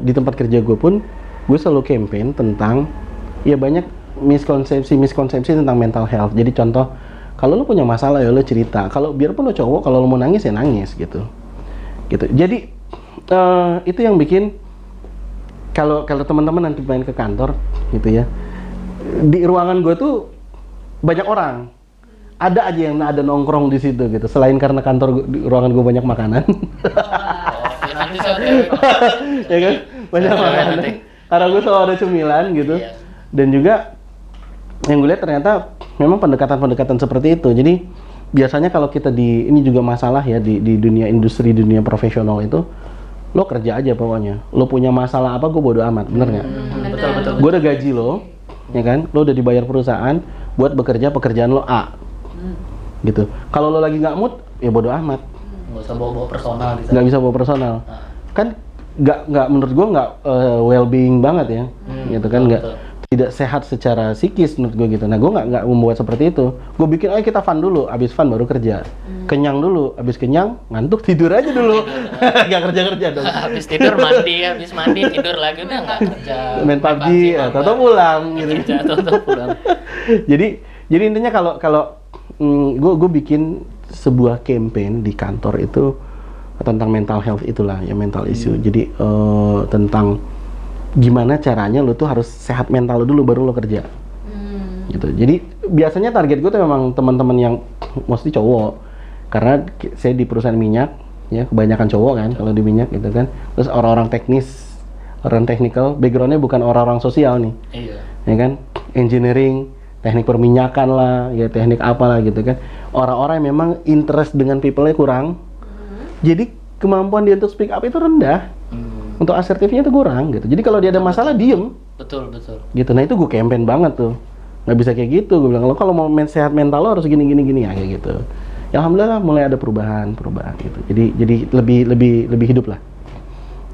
di tempat kerja gue pun gue selalu campaign tentang ya banyak miskonsepsi tentang mental health. Jadi contoh, kalau lo punya masalah ya lo cerita. Kalau biarpun lo cowok, kalau lo mau nangis ya nangis gitu. Jadi itu yang bikin kalau teman-teman nanti main ke kantor gitu ya, di ruangan gue tuh banyak orang, ada aja yang ada nongkrong di situ gitu. Selain karena di ruangan gue banyak makanan, ya kan, banyak makanan. Karena gue selalu ada cemilan gitu, dan juga yang gue lihat ternyata memang pendekatan seperti itu. Jadi biasanya kalau kita ini juga masalah ya di dunia industri, dunia profesional itu, lo kerja aja pokoknya. Lo punya masalah apa, gue bodo amat, bener nggak? Betul. Gue udah gaji lo, ya kan? Lo udah dibayar perusahaan buat bekerja pekerjaan lo A, gitu. Kalau lo lagi nggak mood, ya bodo amat. Nggak usah bawa personal. Nggak bisa bawa personal. Kan nggak menurut gue nggak well-being banget ya, gitu kan? Nggak tidak sehat secara psikis menurut gue gitu. Nah, gue nggak membuat seperti itu. Gue bikin, ayo kita fun dulu, abis fun baru kerja. Kenyang dulu, abis kenyang ngantuk tidur aja dulu. Nggak kerja dong. Habis tidur mandi, habis mandi tidur lagi udah nggak kerja. Main PUBG, atau pulang gitu. Atau pulang. Jadi intinya kalau gue bikin sebuah campaign di kantor itu tentang mental health itulah ya, mental issue. Jadi tentang gimana caranya lo tuh harus sehat mental lo dulu baru lo kerja. Gitu. Jadi biasanya target gue tuh memang teman-teman yang mostly cowok, karena saya di perusahaan minyak ya, kebanyakan cowok kan kalau di minyak gitu kan. Terus orang-orang teknis, orang technical, backgroundnya bukan orang-orang sosial nih. Ya kan, engineering, teknik perminyakan lah, ya teknik apalah gitu kan. Orang-orang yang memang interest dengan people-nya kurang. Jadi kemampuan dia untuk speak up itu rendah. Untuk asertifnya itu kurang gitu. Jadi kalau dia ada masalah diem. Betul. Gitu. Nah itu gue campaign banget tuh. Nggak bisa kayak gitu. Gue bilang lo kalau mau sehat mental lo harus gini ya kayak gitu. Ya alhamdulillah mulai ada perubahan gitu. Jadi lebih hidup lah.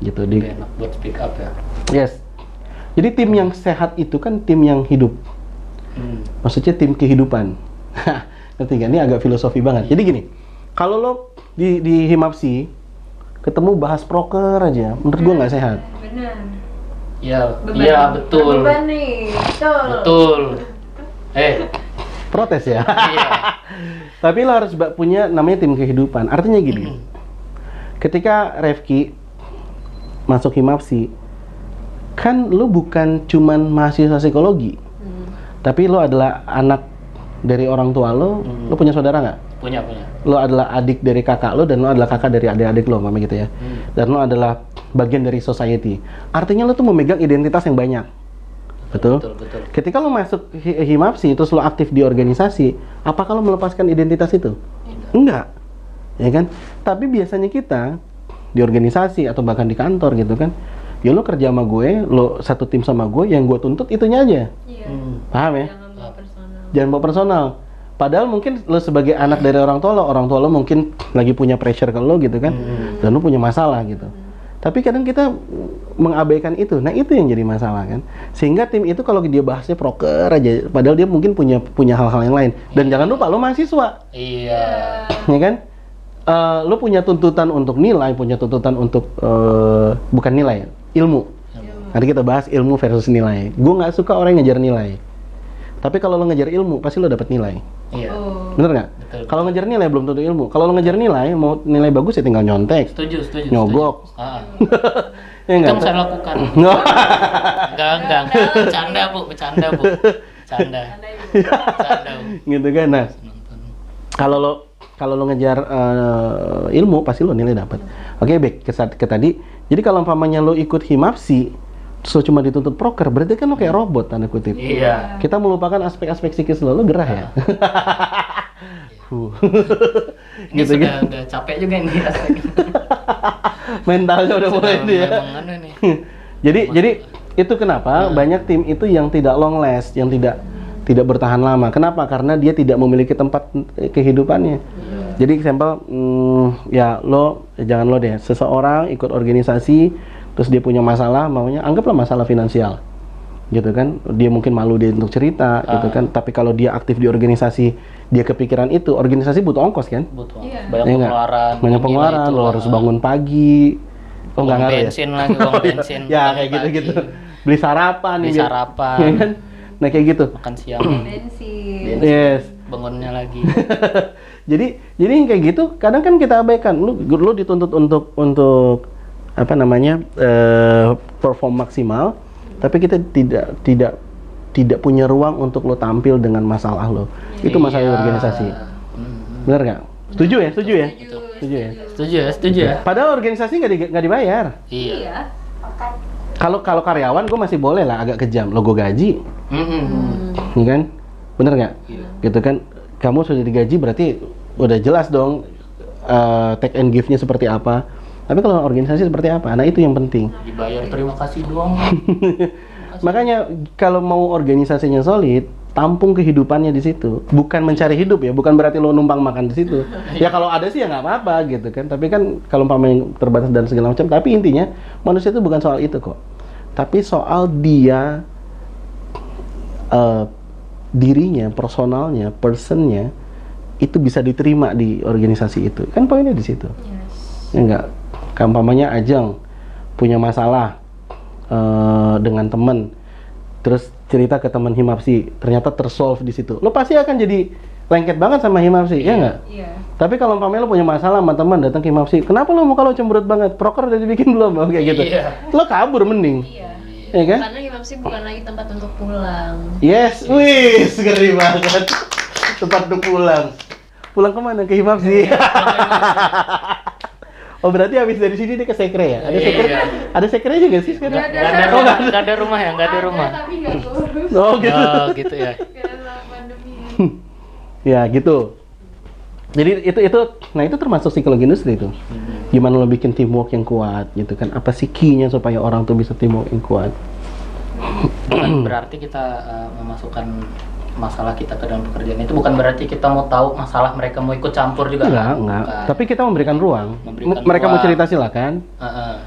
Gitu. Lebih enak buat speak up ya. Yes. Jadi tim yang sehat itu kan tim yang hidup. Maksudnya tim kehidupan. Ngerti nggak? Ini agak filosofi banget. Jadi gini, kalau lo di Himapsi ketemu bahas proker aja, menurut gua nggak sehat. Benar. Iya betul. Beban nih, betul. Protes ya. Iya. Tapi lo harus punya namanya tim kehidupan. Artinya gini, ketika Refki masuk Himapsi, kan lo bukan cuman mahasiswa psikologi, tapi lo adalah anak dari orang tua lo. Lo punya saudara nggak? Punya. Lo adalah adik dari kakak lo dan lo adalah kakak dari adik-adik lo, mama gitu ya. Dan lo adalah bagian dari society. Artinya lo tuh memegang identitas yang banyak. Betul. Ketika lo masuk Himapsi terus lo aktif di organisasi, apakah lo melepaskan identitas itu? Enggak. Ya kan? Tapi biasanya kita di organisasi atau bahkan di kantor gitu kan, ya lo kerja sama gue, lo satu tim sama gue, yang gue tuntut itunya aja. Paham ya? Jangan bawa personal. Padahal mungkin lo sebagai anak dari orang tua lo mungkin lagi punya pressure ke lo gitu kan, dan lo punya masalah gitu. Tapi kadang kita mengabaikan itu. Nah itu yang jadi masalah kan. Sehingga tim itu kalau dia bahasnya proker aja, padahal dia mungkin punya hal-hal yang lain. Dan jangan lupa lo mahasiswa. Iya. Ya kan? Lo punya tuntutan untuk nilai, punya tuntutan untuk bukan nilai, ilmu. Nanti kita bahas ilmu versus nilai. Gue nggak suka orang yang ngejar nilai. Tapi kalau lo ngejar ilmu, pasti lo dapat nilai. Iya. Oh. Bener nggak? Betul. Kalau ngejar nilai belum tentu ilmu. Kalau lo ngejar nilai, mau nilai bagus ya tinggal nyontek, Setuju. nyogok. Setuju. Ah. Ya Itu nggak? yang saya lakukan. Enggak. Bercanda, Bu. Bercanda. Bercanda, Bu. Gitu kan. Nah, Nonton. kalau lo ngejar ilmu, pasti lo nilai dapat. Oke, baik ke tadi. Jadi kalau umpamanya lo ikut himapsi, terus lo cuma dituntut proker, berarti kan lo kayak robot tanda kutip. Iya. Kita melupakan aspek-aspek psikis lo gerah ya. Ini Gitu sudah capek juga ini aspek. Mentalnya udah mulai ini ya. Memang anu nih. Jadi itu kenapa banyak tim itu yang tidak long last, yang tidak bertahan lama. Kenapa? Karena dia tidak memiliki tempat kehidupannya. Jadi sampel ya jangan lo deh. Seseorang ikut organisasi terus dia punya masalah, maunya anggaplah masalah finansial. Gitu kan. Dia mungkin malu dia untuk cerita gitu kan. Tapi kalau dia aktif di organisasi, dia kepikiran itu, organisasi butuh ongkos kan? Butuh. Iya. Banyak Ya nggak? pengeluaran. Banyak pengeluaran, Inilah, lo itulah. harus bangun pagi. Oh, nggak ngaruh ya? bensin lagi, uang bensin. Ya bangun kayak gitu-gitu. pagi, Beli sarapan Beli nih. sarapan. Ya kan? Nah kayak gitu. Makan siang. Bensin. Yes. Bangunnya lagi. Jadi yang kayak gitu kadang kan kita abaikan. Lu dituntut untuk apa namanya? Perform maksimal, tapi kita tidak punya ruang untuk lo tampil dengan masalah lo. Itu masalah Iya. organisasi. Bener nggak? Setuju ya? Setuju ya? Setuju ya? Setuju ya. Padahal organisasi nggak dibayar. Iya. Kalau karyawan gue masih boleh lah agak kejam, lo gue gaji, ya kan? Bener nggak? Iya. Gitu kan? Kamu sudah digaji berarti udah jelas dong take and give-nya seperti apa. Tapi kalau organisasi seperti apa? Nah itu yang penting. Dibayar terima kasih doang. Makanya kalau mau organisasinya solid, tampung kehidupannya di situ. Bukan mencari hidup ya, bukan berarti lo numpang makan di situ. Ya kalau ada sih ya nggak apa-apa gitu kan. Tapi kan kalau umpamanya terbatas dan segala macam. Tapi intinya manusia itu bukan soal itu kok. Tapi soal dia dirinya, personalnya, personnya itu bisa diterima di organisasi itu. Kan poinnya di situ. Ya enggak. Umpamanya Ajeng punya masalah dengan teman, terus cerita ke teman himapsi, ternyata tersolve di situ. Lo pasti akan jadi lengket banget sama himapsi, ya nggak? Iya. Tapi kalau umpamanya lo punya masalah sama teman datang ke himapsi, kenapa lo muka lo cemberut banget? Proker udah dibikin belum? Oh, kayak gitu. Iya. Lo kabur mending, Iya. ya kan? Karena himapsi bukan lagi tempat untuk pulang. Yes, wih, ngeri banget. Tempat untuk pulang. Pulang kemana? Ke himapsi. Oh berarti habis dari sini dia ke sekre ya? Ada sekre? Iya. Ada sekre juga sih sekarang? Nggak ada rumah ya, nggak ada rumah. Tapi nggak kurus. Oh gitu. Oh gitu ya. Karena pandemi. Ya gitu. Jadi nah itu termasuk psikologi industri itu. Gimana lo bikin teamwork yang kuat gitu kan? Apa sih key-nya supaya orang tuh bisa teamwork yang kuat? Bukan berarti kita memasukkan masalah kita ke dalam pekerjaan itu, bukan berarti kita mau tahu masalah mereka, mau ikut campur juga. Enggak. Bukan. Tapi kita memberikan ruang. Memberikan Mereka mau ruang. cerita silakan.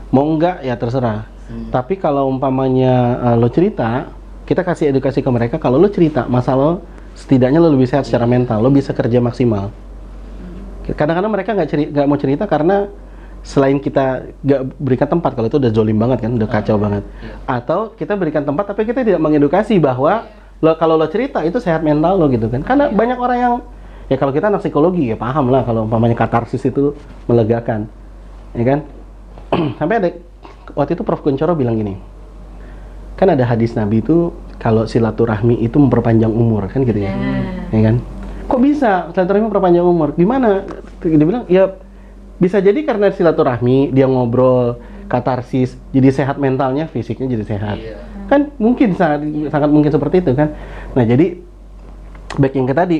Mau enggak ya terserah. Tapi kalau umpamanya lo cerita, kita kasih edukasi ke mereka. Kalau lo cerita masalah lo, setidaknya lo lebih sehat secara mental. Lo bisa kerja maksimal. Kadang-kadang mereka nggak mau cerita karena selain kita nggak berikan tempat, kalau itu udah zolim banget kan, udah kacau banget. Atau kita berikan tempat tapi kita tidak mengedukasi bahwa kalau lo cerita itu sehat mental lo gitu kan. Karena banyak orang yang ya kalau kita anak psikologi ya paham lah kalau umpamanya katarsis itu melegakan, ya kan? Sampai ada waktu itu Prof. Kuncoro bilang gini, kan ada hadis Nabi itu kalau silaturahmi itu memperpanjang umur kan gitu ya, ya kan? Kok bisa silaturahmi memperpanjang umur? Gimana? Dia bilang ya bisa jadi karena silaturahmi dia ngobrol katarsis jadi sehat mentalnya, fisiknya jadi sehat. Kan mungkin sangat mungkin seperti itu kan. Nah jadi back yang ke tadi,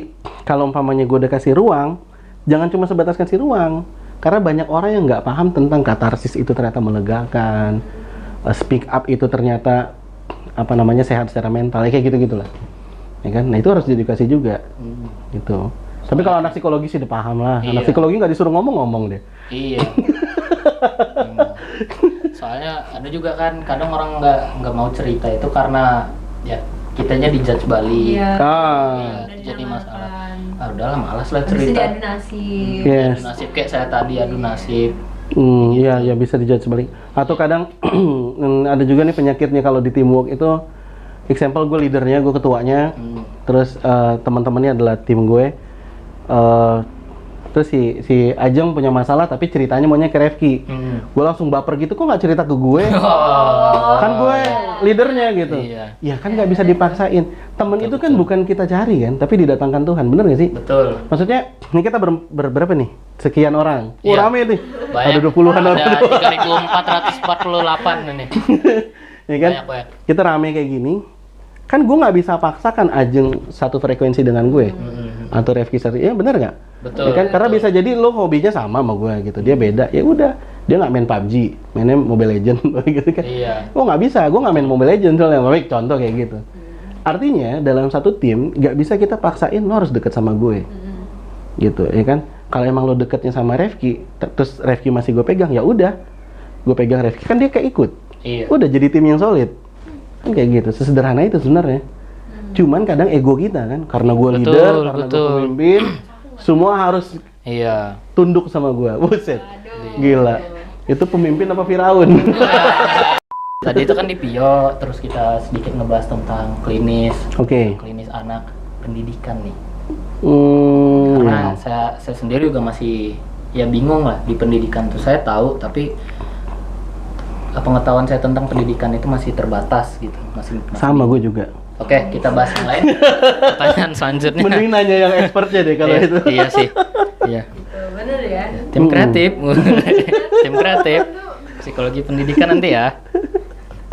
kalau umpamanya gue udah kasih ruang, jangan cuma sebatas kasih ruang, karena banyak orang yang nggak paham tentang katarsis itu ternyata melegakan, speak up itu ternyata apa namanya sehat secara mental, ya kayak gitu gitulah, ya kan. Nah itu harus diedukasi juga, gitu. Tapi kalau anak psikologi sih udah paham lah. Anak psikologi nggak disuruh ngomong deh. Iya. Soalnya ada juga kan kadang orang nggak mau cerita itu karena ya kitanya dijudge balik. Iya. Jadi masalah. Udahlah malas lah Bisa cerita. diadu nasib. Yes. Adu nasib kayak saya tadi adu nasib. Iya, ya bisa dijudge sebalik. Atau kadang ada juga nih penyakitnya kalau di teamwork itu example gue leadernya, gue ketuanya, terus teman-temannya adalah tim gue. Terus si Ajeng punya masalah tapi ceritanya maunya ke Refki. Gue langsung baper gitu, kok nggak cerita ke gue? Kan gue leadernya gitu. Ya kan nggak bisa dipaksain. Temen itu kan bukan kita cari kan, tapi didatangkan Tuhan. Bener nggak sih? Betul. Maksudnya ini kita berapa nih? Sekian orang. Rame nih. Banyak. Ada 20-an orang. Ada 3.448 nih. Ya kan? Banyak. Kita rame kayak gini. Kan gue nggak bisa paksakan Ajeng satu frekuensi dengan gue. Atau Refki satu. Ya bener nggak? Betul. Ya kan? Karena bisa jadi lo hobinya sama gue gitu. Dia beda. Ya udah. Dia nggak main PUBG, mainnya Mobile Legends gitu kan. Oh nggak bisa, gue nggak main Mobile Legends soalnya. Baik, contoh kayak gitu. Artinya dalam satu tim nggak bisa kita paksain lo harus deket sama gue. Gitu, ya kan? Kalau emang lo deketnya sama Refki, terus Refki masih gue pegang, ya udah. Gue pegang Refki, kan dia kayak ikut. Udah jadi tim yang solid. Kan kayak gitu, sesederhana itu sebenarnya. Cuman kadang ego kita kan, karena gue leader, karena gue pemimpin, semua harus tunduk sama gue. Buset, gila. Itu pemimpin apa Firaun? Tadi itu kan di Pio, terus kita sedikit ngebahas tentang klinis. Klinis anak pendidikan nih. Karena saya sendiri juga masih ya bingung lah di pendidikan tuh. Saya tahu tapi pengetahuan saya tentang pendidikan itu masih terbatas gitu. Masih sama gue juga. Oke, kita bahas yang lain. Pertanyaan selanjutnya. Mending nanya yang expertnya deh kalau itu. Iya sih. Iya. Bener ya. Tim kreatif. Tim kreatif. Psikologi pendidikan nanti ya.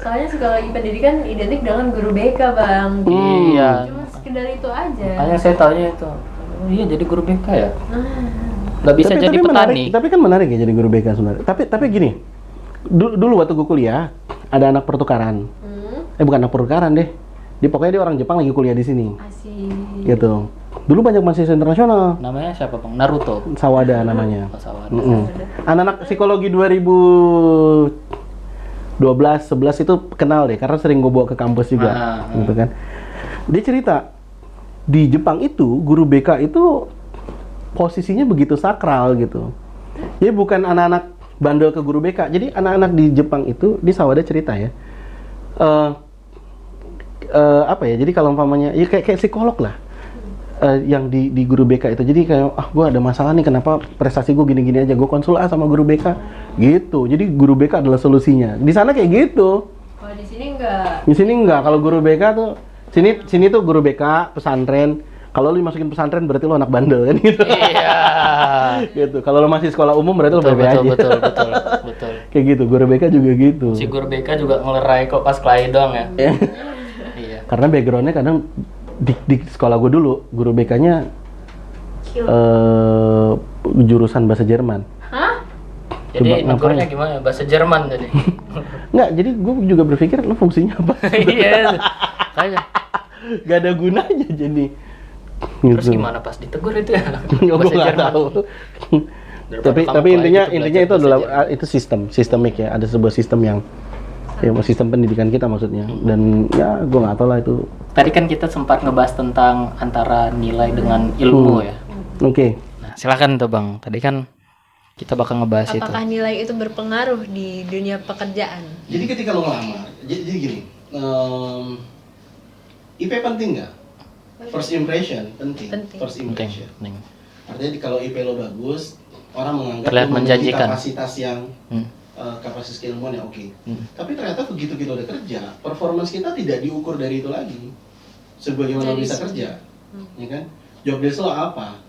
Soalnya psikologi pendidikan identik dengan guru BK, Bang. Iya. Cuma sekedar itu aja. Makanya saya taunya itu. Oh iya, jadi guru BK ya? Nggak bisa jadi petani. Menarik, tapi kan menarik ya jadi guru BK sebenarnya. Tapi gini, dulu waktu gue kuliah, ada anak pertukaran. Bukan anak pertukaran deh. Pokoknya dia orang Jepang lagi kuliah di sini. Asik. Gitu. Dulu banyak mahasiswa internasional. Namanya siapa, Bang? Naruto. Sawada namanya. Sawada. Anak-anak psikologi 2012, 11 itu kenal deh, karena sering gue bawa ke kampus juga, gitu kan. Dia cerita, di Jepang itu, guru BK itu posisinya begitu sakral gitu. Jadi bukan anak-anak bandel ke guru BK, jadi anak-anak di Jepang itu, di Sawada cerita ya, apa ya, jadi kalau umpamanya, ya kayak psikolog lah. Yang di guru BK itu, jadi kayak gue ada masalah nih, kenapa prestasi gue gini-gini aja, gue konsul sama guru BK gitu. Jadi guru BK adalah solusinya. Di sana kayak gitu. Kalau di sini enggak. Di sini enggak. Kalau guru BK tuh sini tuh guru BK pesantren. Kalau lu masukin pesantren berarti lu anak bandel kan gitu. Iya. Gitu. Kalau lu masih sekolah umum berarti lu baik-baik aja. Betul. Kayak gitu. Guru BK juga gitu. Si guru BK juga ngelerai kok pas kelahi doang ya. Iya. Karena backgroundnya kadang di sekolah gue dulu, guru BK-nya jurusan bahasa Jerman. Hah? Jadi negornya gimana? Bahasa Jerman jadi? Enggak, jadi gue juga berpikir, lo fungsinya apa? Iya, kayaknya. Gak ada gunanya jadi. Terus gimana pas ditegur itu ya? Gue nggak tahu. tapi intinya itu adalah itu sistemik ya. Ada sebuah sistem yang sistem pendidikan kita maksudnya. Dan ya gue nggak tahu lah itu. Tadi kan kita sempat ngebahas tentang antara nilai dengan ilmu ya. Oke. Nah, silakan tuh Bang. Tadi kan kita bakal ngebahas itu. Apakah nilai itu berpengaruh di dunia pekerjaan? Jadi ketika lo ngelamar, jadi gini, IP penting nggak? First impression penting. First impression. Penting. Artinya kalau IP lo bagus, orang menganggap terlihat lo memiliki menjanjikan. Kapasitas yang kapasitas keilmuan yang oke. Tapi ternyata begitu kita udah kerja, performance kita tidak diukur dari itu lagi. Sebagaimana lo bisa kerja, ya kan? Job desk lo apa?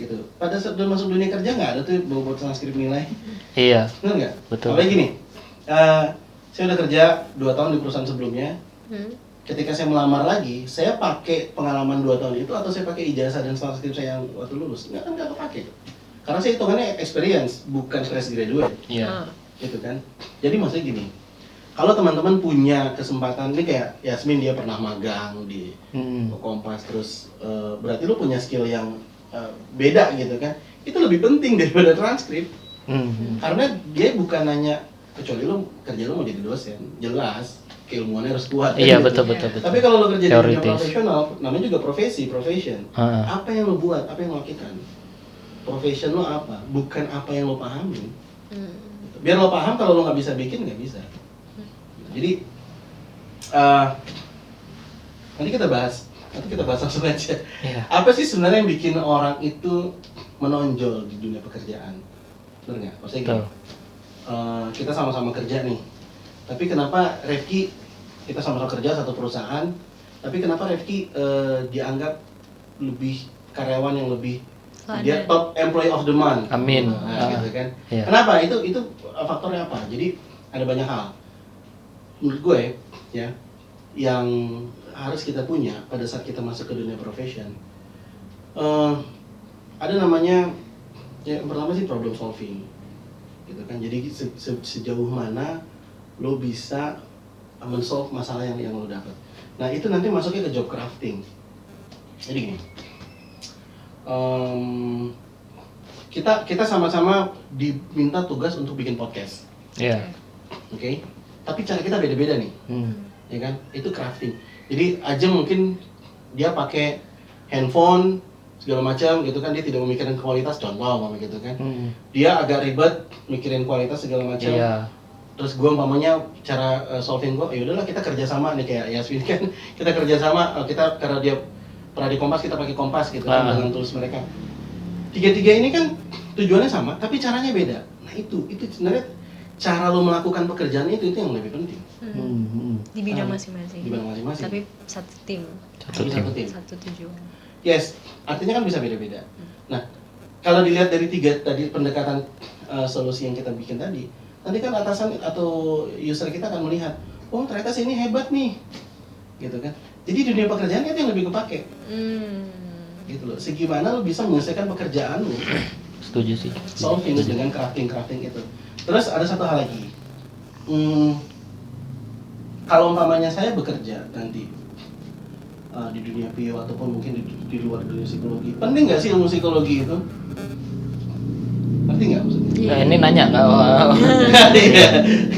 Gitu. Pada saat udah masuk dunia kerja nggak ada tuh bobot transkrip nilai. Iya. Benar nggak? Betul. Apalagi gini, saya udah kerja 2 tahun di perusahaan sebelumnya. Ketika saya melamar lagi, saya pakai pengalaman 2 tahun itu atau saya pakai ijazah dan transkrip saya yang waktu lulus? Nggak kepake. Karena saya hitungannya experience, bukan fresh graduate. Iya. Gitu kan. Jadi maksudnya gini, kalau teman-teman punya kesempatan, ini kayak Yasmin dia pernah magang di Kompas, terus berarti lu punya skill yang beda gitu kan, itu lebih penting daripada transkrip. Karena dia bukan nanya, kecuali lu kerja lu mau jadi dosen, jelas keilmuannya harus kuat. Iya, kan, betul. Tapi kalau lu kerja di dunia profesional, namanya juga profession. Apa yang lu buat, apa yang lu lakukan, profession lu apa, bukan apa yang lu pahami. Biar lo paham, kalau lo nggak bisa bikin, nggak bisa. Jadi Nanti kita bahas langsung aja. Iya. Apa sih sebenarnya yang bikin orang itu menonjol di dunia pekerjaan? Bener nggak? Maksudnya gini, kita sama-sama kerja nih. Tapi kenapa Refki, kita sama-sama kerja satu perusahaan, tapi kenapa Refki dianggap lebih karyawan yang lebih dia top employee of the month? Amin. Nah, gitu kan? Iya. Kenapa? Itu faktornya apa? Jadi ada banyak hal. Menurut gue ya, yang harus kita punya pada saat kita masuk ke dunia profession, ada namanya ya, yang pertama sih problem solving, gitu kan. Jadi sejauh mana lo bisa men-solve masalah yang lo dapat. Nah itu nanti masuknya ke job crafting. Jadi gini, kita sama-sama diminta tugas untuk bikin podcast, Iya. oke? Tapi cara kita beda-beda nih, ya kan? Itu crafting. Jadi Ajeng mungkin dia pakai handphone segala macam gitu kan, dia tidak memikirkan kualitas, contoh gitu kan. Dia agak ribet mikirin kualitas segala macam. Iya. Terus gue umpamanya cara solving gue, ya udahlah kita kerjasama nih kayak Yasmin kan, kita kerjasama, kita karena dia pernah di Kompas, kita pakai Kompas gitu kan dengan tools mereka. Tiga-tiga ini kan tujuannya sama, tapi caranya beda. Nah itu sebenarnya cara lo melakukan pekerjaan itu yang lebih penting. Di bidang masing-masing. Di bidang masing-masing. Tapi satu tim. Satu tim. Satu tujuan. Yes, artinya kan bisa beda-beda. Nah, kalau dilihat dari tiga tadi pendekatan solusi yang kita bikin tadi, nanti kan atasan atau user kita akan melihat, oh ternyata sih ini hebat nih, gitu kan. Jadi dunia pekerjaan itu yang lebih kepake, gitu loh. Segimana lo bisa menyelesaikan pekerjaan lo, Setuju sih. solving dengan crafting itu. Terus ada satu hal lagi, kalau umpamanya saya bekerja nanti di dunia PO ataupun mungkin di luar dunia psikologi, penting nggak sih ilmu psikologi itu? Penting nggak maksudnya? Ini nanya nggak?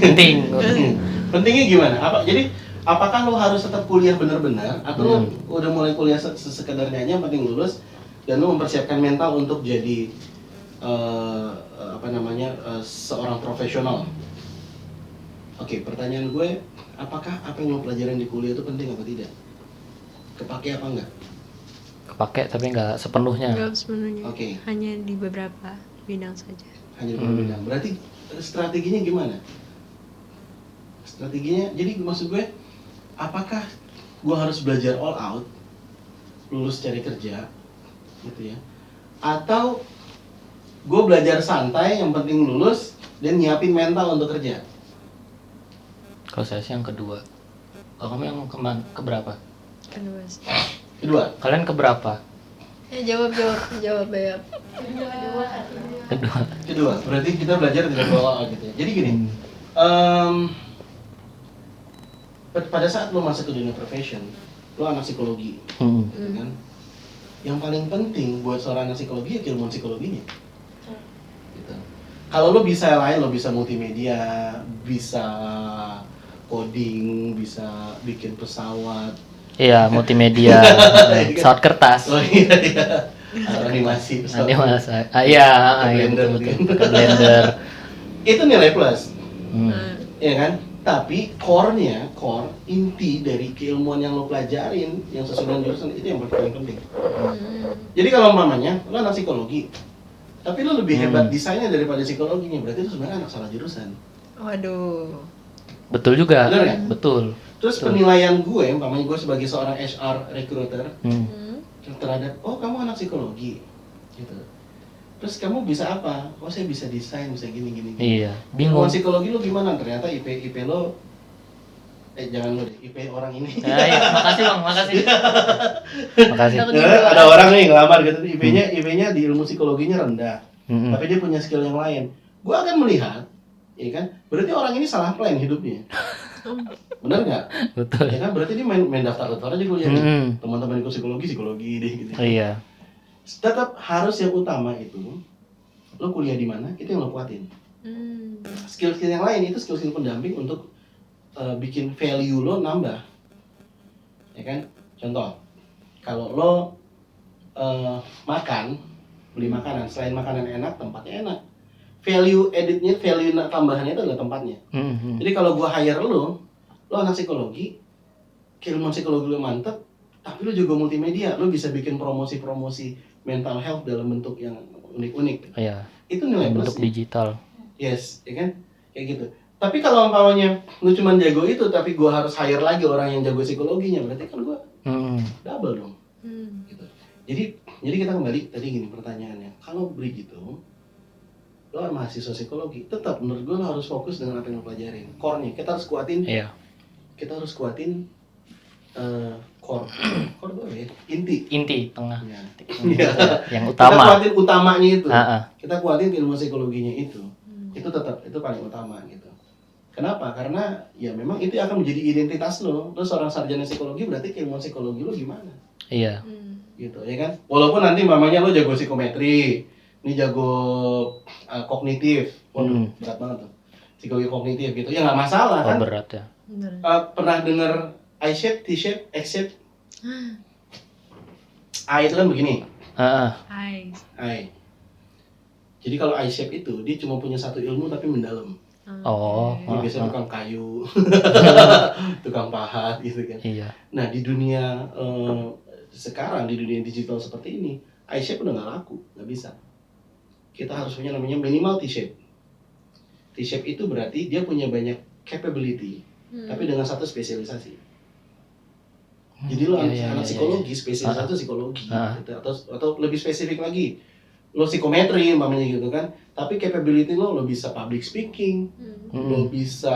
Penting. Pentingnya gimana? Jadi apakah lo harus tetap kuliah benar-benar atau lo udah mulai kuliah sekedarnya aja, yang penting lulus dan lo mempersiapkan mental untuk jadi seorang profesional? Oke, pertanyaan gue, apakah apa yang lo pelajarin di kuliah itu penting atau tidak? Kepake apa enggak? Kepake tapi nggak sepenuhnya. Enggak sepenuhnya. Oke. Hanya di beberapa bidang saja. Hanya di bidang. Berarti strateginya gimana? Strateginya, jadi maksud gue, apakah gue harus belajar all out, lulus cari kerja, gitu ya? Atau gue belajar santai, yang penting lulus dan nyiapin mental untuk kerja? Kalau saya sih yang kedua. Kalau kamu yang keberapa? Kedua. Kalian keberapa? Jawab ya. Kedua. Berarti kita belajar tidak all out gitu ya. Jadi gini, pada saat lo masuk ke dunia profession, lo anak psikologi, gitu kan? Yang paling penting buat seorang anak psikologi ya keilmuan psikologinya. Gitu. Kalau lo bisa lain, lo bisa multimedia, bisa coding, bisa bikin pesawat. Iya, multimedia, pesawat kertas. Oh iya. Animasi pesawat. Iya, Blender, betul. Pakai Blender. Itu nilai plus. Ya kan? Tapi core inti dari keilmuan yang lo pelajarin yang sesuai dengan jurusan itu yang paling penting. Jadi kalau umpamanya lo anak psikologi, tapi lo lebih hebat desainnya daripada psikologinya, berarti lo sebenarnya anak salah jurusan. Waduh. Betul juga. Bener ya? Betul. Terus penilaian gue, umpamanya gue sebagai seorang HR recruiter terhadap, oh kamu anak psikologi, gitu. Terus kamu bisa apa? Oh saya bisa desain, bisa gini. Iya. Bingung. Psikologi lo gimana? Ternyata IP lo, jangan lo deh, IP orang ini. Iya, makasih bang, makasih. Makasih. Ada orang nih ngelamar gitu, IP-nya di ilmu psikologinya rendah, tapi dia punya skill yang lain. Gue akan melihat, ya kan? Berarti orang ini salah plan hidupnya. Benar nggak? Betul. Ya kan? Berarti dia main daftar aja kuliah. Teman-teman ikut psikologi deh gitu. Iya. Tetap harus yang utama itu, lo kuliah di mana, itu yang lo kuatin. Skill-skill yang lain itu skill-skill pendamping untuk bikin value lo nambah. Ya kan? Contoh, kalau lo beli makanan, selain makanan enak, tempatnya enak. Value tambahannya itu adalah tempatnya. Jadi kalau gua hire lo anak psikologi, keilmuan psikologi lo mantep, tapi lu juga multimedia, lu bisa bikin promosi mental health dalam bentuk yang unik-unik. Iya. Itu nilai Bentuk plusnya. digital. Yes, ya kan? Kayak gitu. Tapi kalau umpamanya lu cuma jago itu, tapi gua harus hire lagi orang yang jago psikologinya, berarti kan gua double dong. Gitu. Jadi kita kembali tadi gini pertanyaannya. Kalau begitu, lo mahasiswa psikologi, tetap menurut gue lo harus fokus dengan apa yang lo pelajarin. Core-nya, kita harus kuatin. Iya. Kita harus kuatin core itu apa ya? Inti Tengah. ya. Yang Kita utama. kuatin utamanya itu. Ah. Kita kuatin ilmu psikologinya itu. Itu tetap itu paling utama gitu. Kenapa? Karena ya memang itu akan menjadi identitas lo. Lo seorang sarjana psikologi, berarti ilmu psikologi lo gimana? Iya. Gitu ya kan. Walaupun nanti mamanya lo jago psikometri, ini jago kognitif. Waduh, berat banget tuh. Psikologi kognitif gitu. Ya nggak masalah kan. Berat ya. Pernah dengar I-shape, T-shape, X-shape? I itu kan begini. I. Jadi kalau I-shape itu dia cuma punya satu ilmu tapi mendalam. Dia biasanya tukang kayu, tukang pahat gitu kan. Iya. Nah di dunia sekarang, di dunia digital seperti ini, I-shape udah nggak laku, nggak bisa. Kita harus punya namanya minimal T-shape. T-shape itu berarti dia punya banyak capability, tapi dengan satu spesialisasi. Jadi lo anak psikologi, spesialisasi psikologi, gitu. Atau lebih spesifik lagi, lo psikometri umpamanya gitu kan. Tapi capability lo bisa public speaking, lo bisa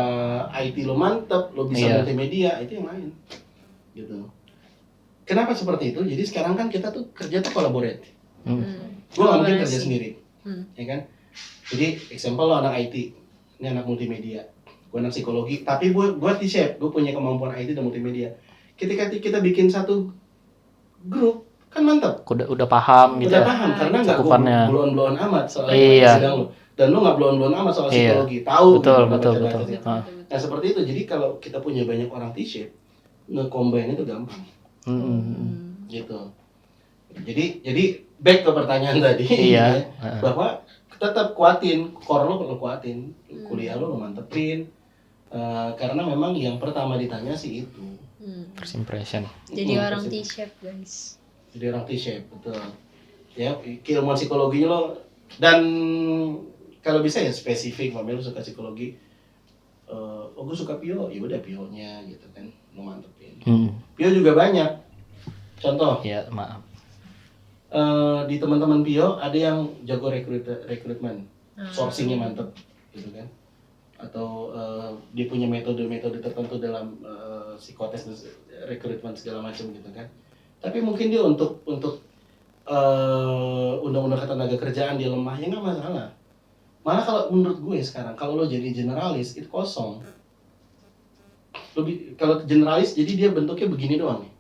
IT lo mantep, lo bisa multimedia, itu yang lain, gitu. Kenapa seperti itu? Jadi sekarang kan kita tuh kerja tuh collaborate. Gue nggak mungkin kerja sendiri, ya kan? Jadi example lo anak IT, ini anak multimedia, gue anak psikologi, tapi gue T-shape, gue punya kemampuan IT dan multimedia. Ketika kita bikin satu grup, kan mantap. Udah paham gitu. Udah paham, karena nggak gue blown amat soal sedang lo. Dan lo nggak blown amat soal psikologi. Tahu. Betul. Nah seperti itu, jadi kalau kita punya banyak orang T-shape, nge-combine itu gampang. Gitu. Jadi back ke pertanyaan tadi, bahwa tetap kuatin, core lo perlu kuatin, kuliah lo mantepin, karena memang yang pertama ditanya sih itu. First impression. Jadi orang T-shape guys. Jadi orang T-shape, betul. Ya, keilmuan psikologinya lo, dan kalau bisa ya spesifik, lo suka psikologi, gue suka Pio, ya udah Pio-nya gitu kan, lo mantepin. Pio juga banyak. Contoh. Ya, maaf. Di teman-teman Pio ada yang jago rekrutmen, sourcingnya mantep, gitu kan. Atau dia punya metode-metode tertentu dalam psikotes rekrutmen segala macam gitu kan. Tapi mungkin dia untuk undang-undang ketenaga kerjaan dia lemah, ya nggak masalah. Malah kalau menurut gue sekarang, kalau lo jadi generalis itu kosong. Kalau generalis jadi dia bentuknya begini doang nih,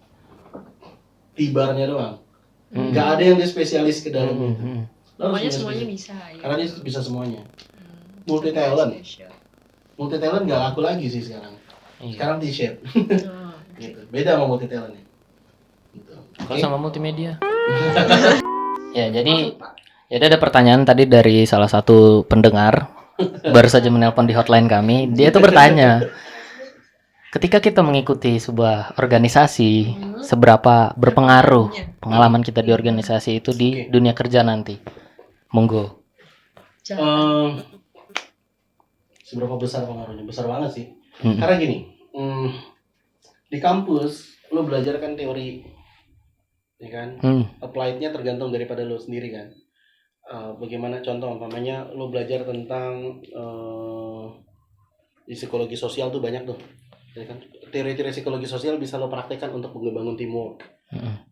tibarnya doang. Nggak ada yang dia spesialis ke dalam itu. Pokoknya semuanya bisa. Karena dia bisa semuanya. Multi talent nggak laku lagi sih sekarang. Sekarang T-shape. Gitu. Beda sama multi talent ya. Gitu. Kalau sama multimedia. Ya, jadi ada pertanyaan tadi dari salah satu pendengar baru saja menelpon di hotline kami. Dia tuh bertanya, ketika kita mengikuti sebuah organisasi, seberapa berpengaruh pengalaman kita di organisasi itu di dunia kerja nanti? Monggo. Seberapa besar pengaruhnya? Besar banget sih. Karena gini, di kampus lo belajar kan teori, ya kan? Applied-nya tergantung daripada lo sendiri kan. Bagaimana contoh umpamanya lo belajar tentang di psikologi sosial tuh banyak tuh, ya kan? Teori-teori psikologi sosial bisa lo praktekkan untuk ngebangun teamwork.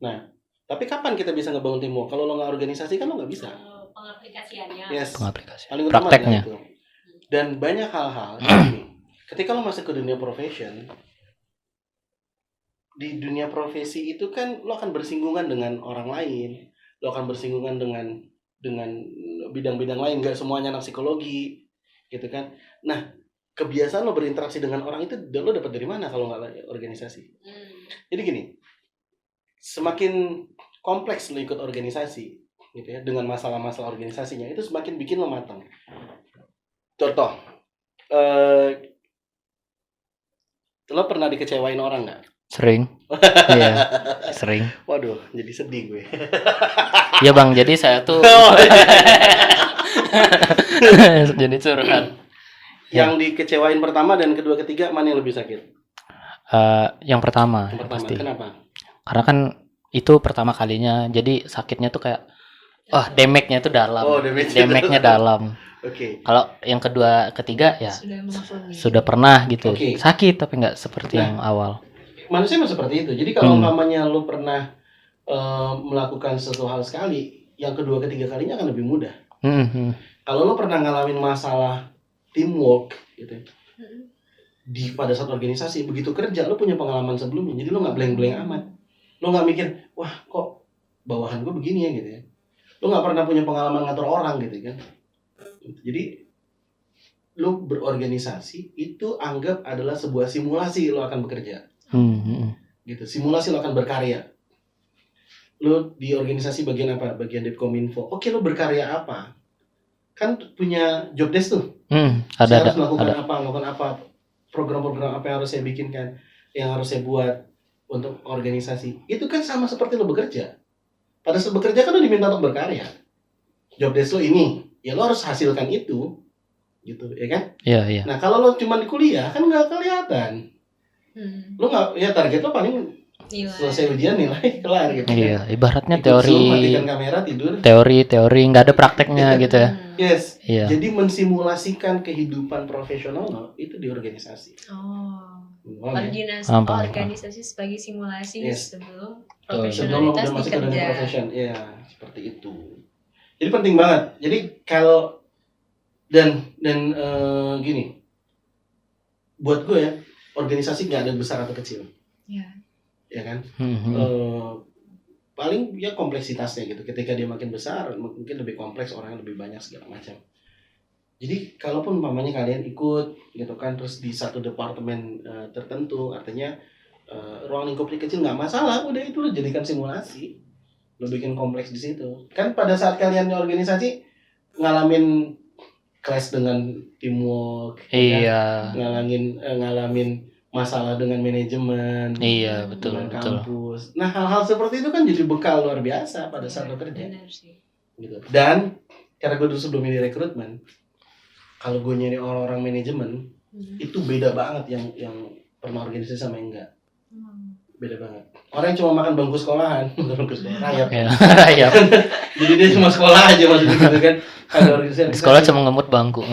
Nah, tapi kapan kita bisa ngebangun teamwork? Kalau lo nggak organisasi kan lo nggak bisa. Pengaplikasiannya. Yes. Paling utama prakteknya. Itu. Dan banyak hal-hal ini. Ketika lo masuk ke dunia profession, di dunia profesi itu kan lo akan bersinggungan dengan orang lain, lo akan bersinggungan dengan bidang-bidang lain, nggak semuanya anak psikologi, gitu kan. Nah, kebiasaan lo berinteraksi dengan orang itu lo dapat dari mana kalau nggak organisasi? Jadi gini, semakin kompleks lo ikut organisasi, gitu ya, dengan masalah-masalah organisasinya itu semakin bikin lo matang. Contoh, Lo pernah dikecewain orang nggak? Sering. Iya, sering. Waduh, jadi sedih gue. Iya Bang, jadi saya tuh Oh, jadi curhat. Yang dikecewain pertama dan kedua ketiga mana yang lebih sakit? Yang pertama, Yang pertama, pasti. kenapa? Karena kan itu pertama kalinya, jadi sakitnya tuh kayak, damage-nya tuh dalam. Oh, Damage-nya dalam. Oke. Kalau yang kedua, ketiga ya Sudah mengampuni. sudah pernah gitu. Oke. Sakit tapi nggak seperti Nah. yang awal. Manusia memang seperti itu. Jadi kalau umpamanya lo pernah melakukan sesuatu hal sekali, yang kedua ketiga kalinya akan lebih mudah. Kalau lo pernah ngalamin masalah teamwork gitu, pada saat organisasi, begitu kerja lo punya pengalaman sebelumnya, jadi lo nggak blank-blank amat. Lo nggak mikir, wah kok bawahan gue begini ya gitu ya. Lo nggak pernah punya pengalaman ngatur orang gitu kan. Jadi lo berorganisasi itu anggap adalah sebuah simulasi lo akan bekerja. Gitu, simulasi lo akan berkarya. Lo di organisasi bagian apa? Bagian Depkominfo. Oke, lo berkarya apa? Kan punya job desk tuh. Saya harus melakukan apa, program-program apa yang harus saya bikinkan, yang harus saya buat untuk organisasi. Itu kan sama seperti lo bekerja. Pada saat bekerja kan lo diminta untuk berkarya. Job desk lo ini, ya lo harus hasilkan itu, gitu, ya kan? Iya. Nah kalau lo cuma di kuliah kan nggak kelihatan. Lo nggak, ya target lo paling selesai ujian nilai kelar gitu. Iya, kan? ibaratnya Ikut Zoom, matikan kamera, tidur. teori nggak ada prakteknya gitu ya. Yes. Iya. Jadi mensimulasikan kehidupan profesional lo itu di organisasi. Organisasi sebagai simulasi Yes. sebelum Sebelum lo profesionalitas udah masuk ke dunia dikerja. profesion, ya seperti itu. Jadi penting banget. Jadi kalau dan gini, buat gue ya, organisasi nggak ada besar atau kecil, ya kan? Paling ya kompleksitasnya gitu. Ketika dia makin besar, mungkin lebih kompleks, orangnya lebih banyak segala macam. Jadi kalaupun umpamanya kalian ikut gitu kan, terus di satu departemen tertentu, artinya ruang lingkup kecil nggak masalah, udah itu lo jadikan simulasi, lo bikin kompleks di situ. Kan pada saat kalian di organisasi ngalamin clash dengan teamwork, Iya. ngalamin masalah dengan manajemen, Iya, betul. dengan kampus. Nah hal-hal seperti itu kan jadi bekal luar biasa pada saat lo kerja. Benar sih. Gitu. Dan karena gue dulu sebelum ini rekrutmen, kalau gue nyari orang-orang manajemen itu beda banget yang pernah organisasi sama yang enggak. Beda banget. Orang yang cuma makan bangku sekolahan, bangku sekolah rayap. Rayap. Jadi dia cuma sekolah aja maksudnya gitu kan. Ada organisasi. Sekolah cuma ngemut bangku.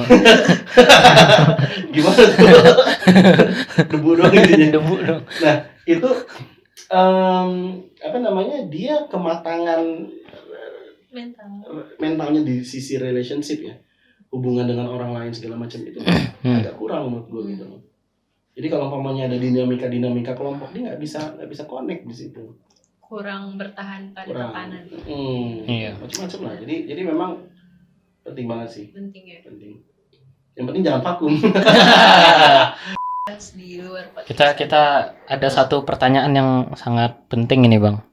Gimana tuh? Debu doang intinya. Debu dong. Nah, itu apa namanya? Dia kematangan mentalnya di sisi relationship ya. Hubungan dengan orang lain segala macam itu agak kurang menurut gue gitu. Jadi kalau umpamanya ada dinamika kelompok, dia nggak bisa connect di situ. Kurang bertahan pada tekanan. Iya. Macam-macam lah. Jadi memang penting banget sih. Penting ya. Penting. Yang penting jangan vakum. Di luar podcast. Kita ada satu pertanyaan yang sangat penting ini, Bang.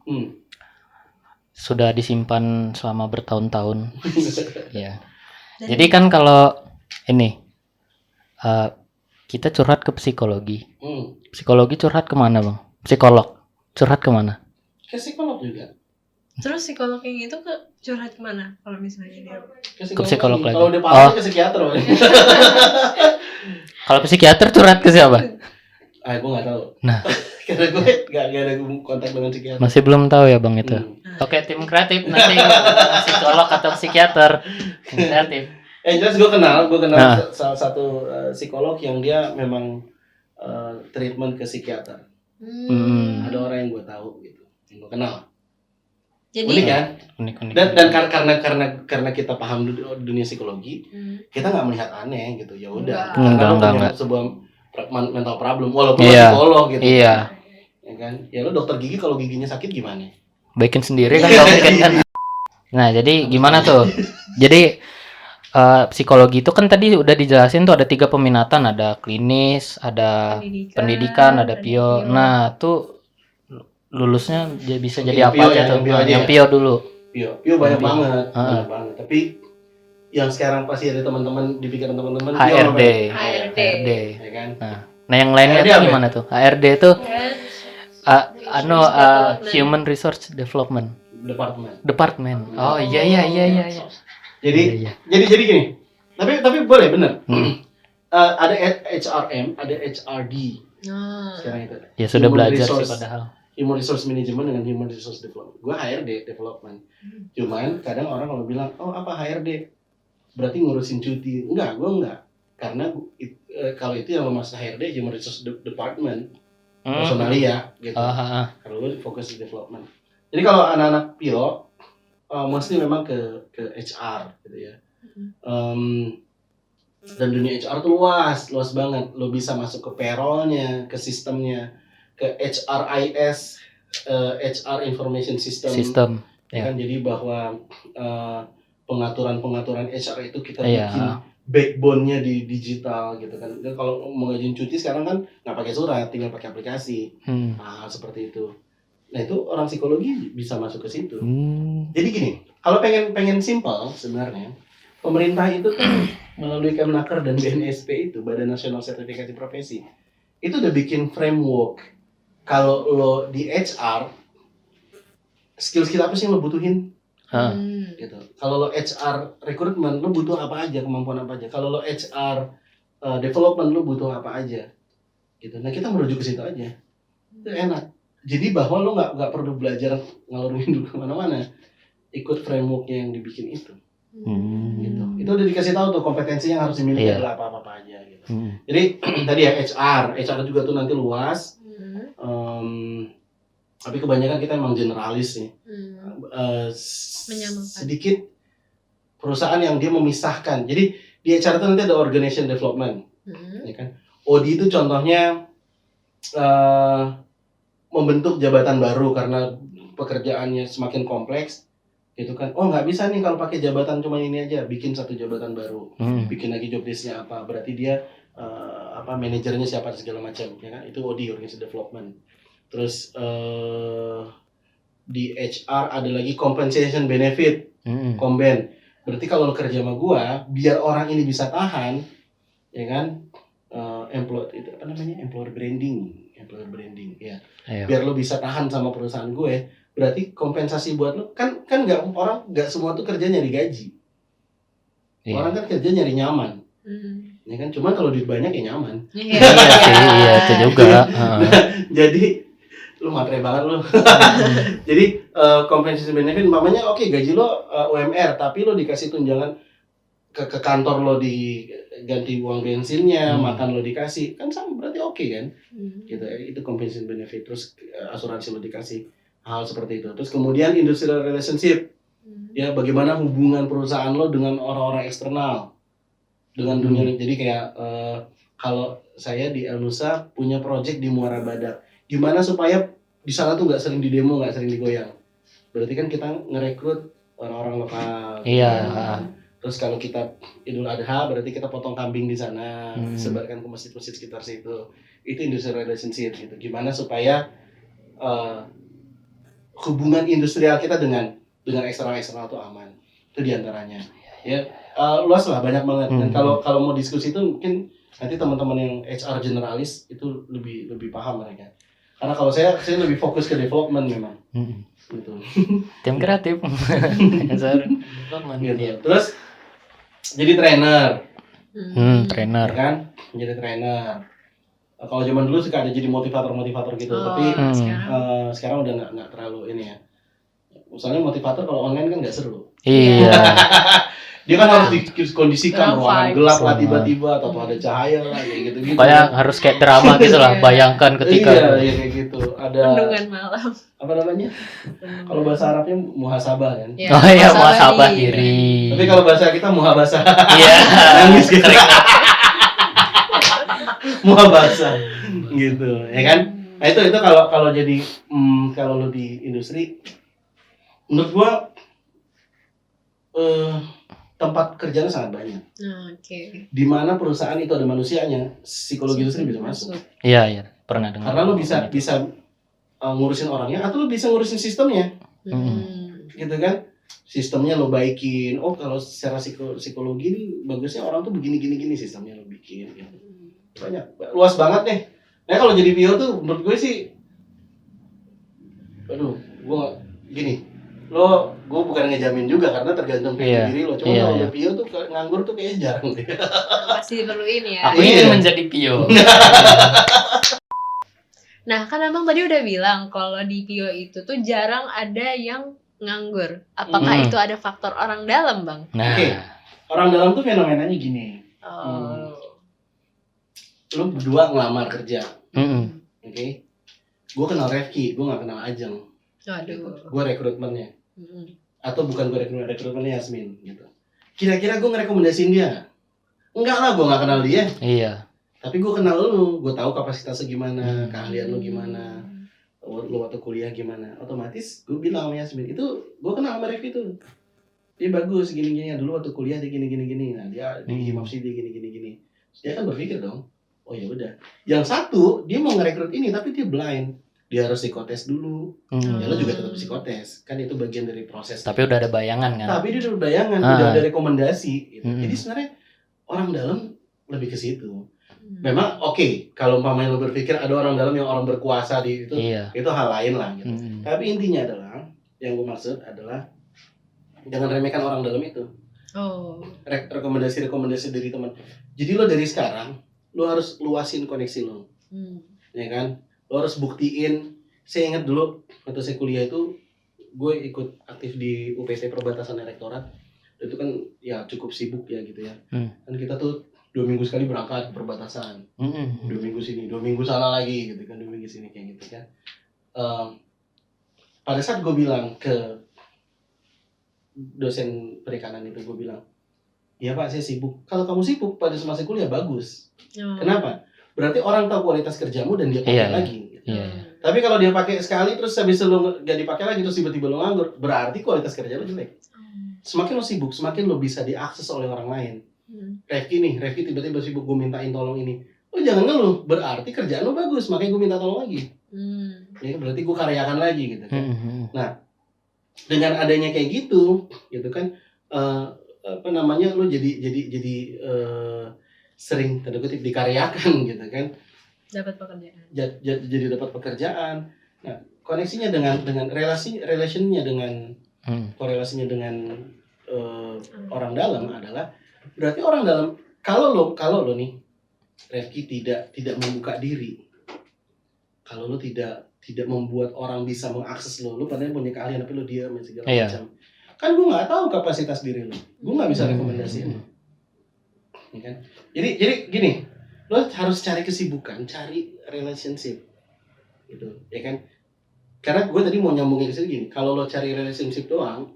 Sudah disimpan selama bertahun-tahun. Ya. Jadi kan kalau ini kita curhat ke psikologi. Psikologi curhat kemana, Bang? Psikolog curhat kemana? Ke psikolog juga. Terus psikolog yang itu curhat kemana kalau misalnya dia? Ke psikolog lagi. Kalau udah parah ke psikiater. Kalau psikiater curhat ke siapa? Gue nggak tahu. Nah, karena gue nggak ada kontak dengan psikiater. masih belum tahu ya, Bang, itu. Oke, tim kreatif nanti psikolog atau psikiater. Tim kreatif. Jelas gue kenal salah satu psikolog yang dia memang treatment ke psikiater. Ada orang yang gue tahu gitu, yang gue kenal. Jadi unik kan? Unik. Dan karena kita paham dunia psikologi, kita nggak melihat aneh gitu. Ya udah. Karena lo punya sebuah mental problem, walaupun psikolog gitu. Iya. Ya kan? Ya lo dokter gigi kalau giginya sakit gimana? Baikin sendiri kan nggak mungkin kan. Nah, jadi gimana tuh? Jadi psikologi itu kan tadi udah dijelasin tuh ada 3 peminatan, ada klinis, ada pendidikan, ada pio. Nah, tuh lulusnya bisa jadi apa aja tuh? Yang pio dulu. Pio banyak banget. Tapi yang sekarang pasti ada teman-teman di pikiran teman-teman HRD. Ya kan? Nah, Nah, yang lainnya HRD tuh apa ya? gimana tuh? HRD itu Development. Human Resource Development Departemen. Department. Oh, iya. Jadi Iya. jadi gini. Tapi boleh bener. Hmm. Ada HRM, ada HRD Ah. sekarang itu. Ya sudah Human belajar Resource- sih padahal. Human Resource Management dengan Human Resource Development. Gue HRD Development. Cuman kadang orang kalau bilang, oh apa HRD? Berarti ngurusin cuti. Enggak, gue enggak. Karena kalau itu yang lo masuk HRD, Human Resource Department, personalia gitu. Kalau gue fokus di development. Jadi kalau anak-anak PIO, mostly memang ke HR gitu ya. Dan dunia HR tuh luas banget. Lo bisa masuk ke payroll-nya, ke sistemnya, ke HRIS, HR Information System. Ya kan, jadi bahwa pengaturan HR itu kita bikin backbone-nya di digital gitu kan. Dan kalau mau ngajuin cuti sekarang kan nggak pakai surat, tinggal pakai aplikasi. Seperti itu. Nah, itu orang psikologi bisa masuk ke situ. Jadi gini, kalau pengen simple sebenarnya, pemerintah itu kan melalui Kemenaker dan BNSP itu, Badan Nasional Sertifikasi Profesi, itu udah bikin framework. Kalau lo di HR, skill-skill apa sih yang lo butuhin? Gitu. Kalau lo HR recruitment, lo butuh apa aja, kemampuan apa aja. Kalau lo HR development, lo butuh apa aja. Gitu. Nah, kita merujuk ke situ aja. Itu enak. Jadi bahwa lo nggak perlu belajar ngalur ngidul kemana-mana. Ikut frameworknya yang dibikin itu. Gitu. Itu udah dikasih tahu tuh kompetensi yang harus dimiliki adalah apa-apa aja. Gitu. Jadi tadi ya HR juga tuh nanti luas. Tapi kebanyakan kita emang generalis nih. Sedikit perusahaan yang dia memisahkan. Jadi di HR itu nanti ada organization development, ya kan? OD itu contohnya membentuk jabatan baru karena pekerjaannya semakin kompleks, gitu kan? Oh, nggak bisa nih kalau pakai jabatan cuma ini aja, bikin satu jabatan baru, bikin lagi job desk-nya apa? Berarti dia manajernya siapa segala macam, ya kan? Itu OD, organization development. Terus di HR ada lagi compensation benefit, komben. Berarti kalau lo kerja sama gua, biar orang ini bisa tahan, ya kan? Employer branding, ya. Biar lo bisa tahan sama perusahaan gue, berarti kompensasi buat lo kan nggak semua tuh kerja nyari gaji. Orang kan kerja nyari nyaman. Ya kan, cuman kalau duit banyak ya nyaman. Iya itu juga. Jadi lu matre banget lu. Jadi compensation benefit mamanya oke, gaji lo UMR tapi lo dikasih tunjangan ke kantor lo, diganti uang bensinnya, makan lo dikasih, kan sama, berarti oke kan? Gitu ya, itu compensation benefit. Terus asuransi lo dikasih, hal seperti itu. Terus kemudian industrial relationship, ya bagaimana hubungan perusahaan lo dengan orang-orang eksternal, dengan dunia. Jadi kayak kalau saya di El Nusa punya project di Muara Badak, gimana supaya di sana tuh nggak sering didemo, nggak sering digoyang. Berarti kan kita ngerekrut orang-orang lokal. Iya. Terus kalau kita Idul Adha berarti kita potong kambing di sana, sebarkan ke masjid-masjid sekitar situ. Itu industrial relationship gitu. Gimana supaya hubungan industrial kita dengan eksternal itu aman. Itu diantaranya. Ya, luas lah, banyak banget. Dan kalau mau diskusi itu mungkin nanti teman-teman yang HR generalis itu lebih paham mereka. Karena kalau saya lebih fokus ke development memang. Gitu. Tim kreatif. Gitu. Terus jadi trainer. Trainer. Ya kan? Jadi trainer. Kalau zaman dulu suka ada jadi motivator gitu, tapi sekarang udah nggak terlalu ini ya. Misalnya motivator kalau online kan nggak seru. Iya. Dia kan harus dikondisikan ruangan gelap lah tiba-tiba atau ada cahaya lah kayak gitu. Kayak harus kayak drama gitu lah. Bayangkan ketika iya kayak gitu. Ada Bendungan malam. Apa namanya? Kalau bahasa Arabnya muhasabah kan. Ya, oh iya, muhasabah diri. Tapi kalau bahasa kita muhabasah. Iya. Nangis gitu. Muhabasah gitu, ya kan? Nah itu kalau jadi kalau lo di industri, menurut gua tempat kerjanya sangat banyak. Di mana perusahaan itu ada manusianya, psikologi industri bisa masuk. Iya, pernah dengar. Karena lo bisa ngurusin orangnya atau lo bisa ngurusin sistemnya. Gitu kan? Sistemnya lo baikin. Oh, kalau secara psikologi ini bagusnya orang tuh begini sistemnya lo bikin gitu. banyak, luas banget nih. Nah kalau jadi PO tuh menurut gue sih, aduh, gue gini, gue bukan ngejamin juga karena tergantung Iya. diri lo. Cuma Iya, kalau iya. udah PO tuh nganggur tuh kayaknya jarang deh. Pasti diperluin ya. Aku Iya. ingin menjadi Pio. Nah, kan abang tadi udah bilang kalau di PIO itu tuh jarang ada yang nganggur. Apakah Hmm. itu ada faktor orang dalam, Bang? Nah, Oke. Orang dalam tuh fenomenanya gini, Oh. lu berdua ngelamar kerja, mm-mm. oke? Gue kenal Refki, gue gak kenal Ajeng. Aduh. Gue rekrutmennya, Mm-mm. atau bukan gue rekrutmennya Yasmin, gitu. Kira-kira gue ngerekomendasiin dia? Enggak lah, gue gak kenal dia. Iya. Tapi gue kenal lu, gue tahu kapasitasnya gimana, Hmm. keahlian lu gimana, lu waktu kuliah gimana. Otomatis gue bilang sama Yasmin, itu gue kenal sama Refki tuh. Dia bagus gini-gini, dulu waktu kuliah dia gini-gini. Nah dia di Himapsi dia gini-gini. Dia kan berpikir dong, oh ya udah. Yang satu, dia mau ngerekrut ini tapi dia blind. Dia harus psikotes dulu. Ya lo juga tetap psikotes, kan itu bagian dari proses. Tapi udah ada bayangan kan? Tapi dia udah bayangan, Ah. udah ada rekomendasi. Gitu. Hmm. Jadi sebenarnya orang dalam lebih ke situ. Hmm. Memang oke, kalau umpamanya lo berpikir ada orang dalam yang orang berkuasa di itu, Iya. itu hal lain lah. Gitu. Mm-mm. Tapi intinya adalah, yang gue maksud adalah jangan remehkan orang dalam itu. Oh. Rekomendasi dari teman. Jadi lo dari sekarang lo harus luasin koneksi lo, Hmm. ya kan? Lo harus buktiin. Saya ingat dulu waktu saya kuliah itu gue ikut aktif di UPT Perbatasan Elektorat. Itu kan ya cukup sibuk ya gitu ya. Kan kita tuh 2 minggu sekali berangkat ke perbatasan. Mm-mm. 2 minggu sini, 2 minggu sana lagi gitu kan, 2 minggu sini kayak gitu kan. Pada saat gue bilang ke dosen perikanan itu, gue bilang, iya Pak saya sibuk. Kalau kamu sibuk pada semasa kuliah bagus. Oh. Kenapa? Berarti orang tahu kualitas kerjamu dan dia pakai Iya. lagi. Gitu. Iya. Tapi kalau dia pakai sekali terus habis itu lo gak dipakai lagi terus tiba-tiba lo nganggur, berarti kualitas kerja lo jelek. Semakin lo sibuk, semakin lo bisa diakses oleh orang lain. Refki tiba-tiba sibuk, gue mintain tolong ini. Lo jangan ngeluh, berarti kerjaan lo bagus, makanya gue minta tolong lagi. Ya, berarti gue karyakan lagi gitu kan. Mm-mm. Dengan adanya kayak gitu kan, lo jadi sering tanda kutip dikaryakan gitu kan. Dapat pekerjaan. Jadi dapat pekerjaan. Nah, koneksinya dengan relationnya dengan korelasinya dengan orang dalam adalah berarti orang dalam, kalau lo nih Refki tidak membuka diri, kalau lo tidak membuat orang bisa mengakses lo padahal punya keahlian tapi lo diam dan segala Iya. macam, kan gue nggak tahu kapasitas diri lo, gue nggak bisa rekomendasiin lo, ya kan? Jadi gini, lo harus cari kesibukan, cari relationship, gitu, ya kan? Karena gue tadi mau nyambungin ke sini gini, kalau lo cari relationship doang,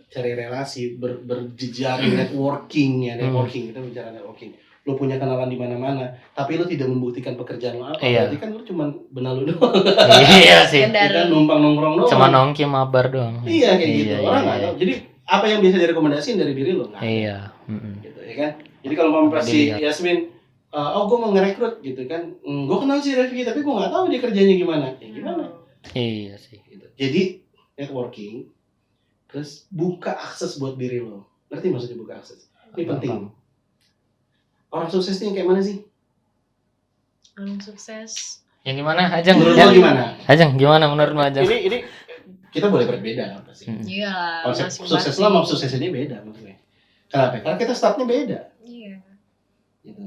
cari relasi, berjejaring, networking, kita bicara networking. Lo punya kenalan di mana-mana, tapi lo tidak membuktikan pekerjaan lo apa, Iya. berarti kan lo cuma benalu doang, Iya sih. kan numpang nongkrong doang. Cuma nongki mabar doang. Iya kayak gitu, Iya, orang iya, nggak iya. tahu. Jadi apa yang bisa direkomendasiin dari diri lo? Nggak ada. Iya. Mm-mm. Gitu ya kan. Jadi kalau mau si Dilihat. Yasmin, oh gue mau ngerekrut gitu kan, gue kenal si Refki tapi gue nggak tahu dia kerjanya gimana, ya gimana? Iya sih. Gitu. Jadi networking, terus buka akses buat diri lo. Ngerti maksudnya buka akses? Ini penting. Paham. Orang sukses ini yang kayak mana sih? Orang sukses. Yang gimana? Ajeng. Menurut Ya. lo gimana? Ajeng, gimana menurut lo Ajeng? Ini kita boleh berbeda apa sih? Iya. Konsep masing-masing. sukses lo sama sukses ini beda maksudnya. Kenapa? Karena kita startnya beda. Iya. Gitu.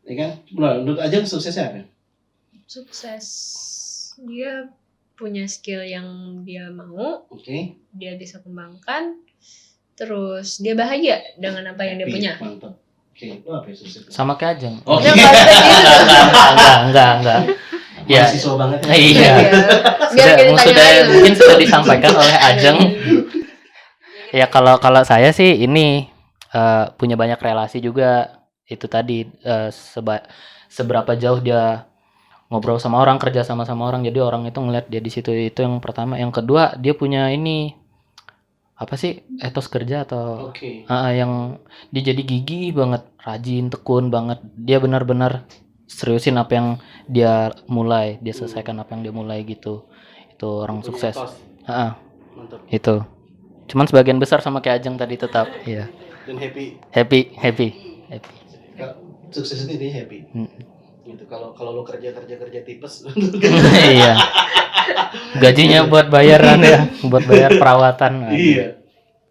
Ya kan? Menurut Ajeng suksesnya apa? Sukses. Dia punya skill yang dia mau, Oke. dia bisa kembangkan, terus dia bahagia dengan apa yang dia Happy, punya. Mantap. Oke, lo apa ya sukses? Sama kayak Ajeng. Oke. Dia nggak bisa gitu. Enggak. Ya. Mahasiswa banget. Iya. Iya. Biar kita Sudah tanya mungkin sudah disampaikan oleh Ajeng. Ya kalau saya sih ini punya banyak relasi juga. Itu tadi seberapa jauh dia ngobrol sama orang, kerja sama orang, jadi orang itu ngeliat dia di situ. Itu yang pertama. Yang kedua, dia punya ini apa sih, etos kerja atau Oke. yang dia jadi gigih banget, rajin, tekun banget. Dia benar-benar seriusin apa yang dia mulai, dia selesaikan apa yang dia mulai gitu. Itu orang Punya sukses. etos. Mantap. Itu. Cuman sebagian besar sama kayak Ajeng tadi tetap. Iya. Dan happy. Happy. Sukses itu intinya happy. Gitu. Kalau lo kerja tipes, Iya. Gajinya buat bayaran ya, buat bayar perawatan. iya.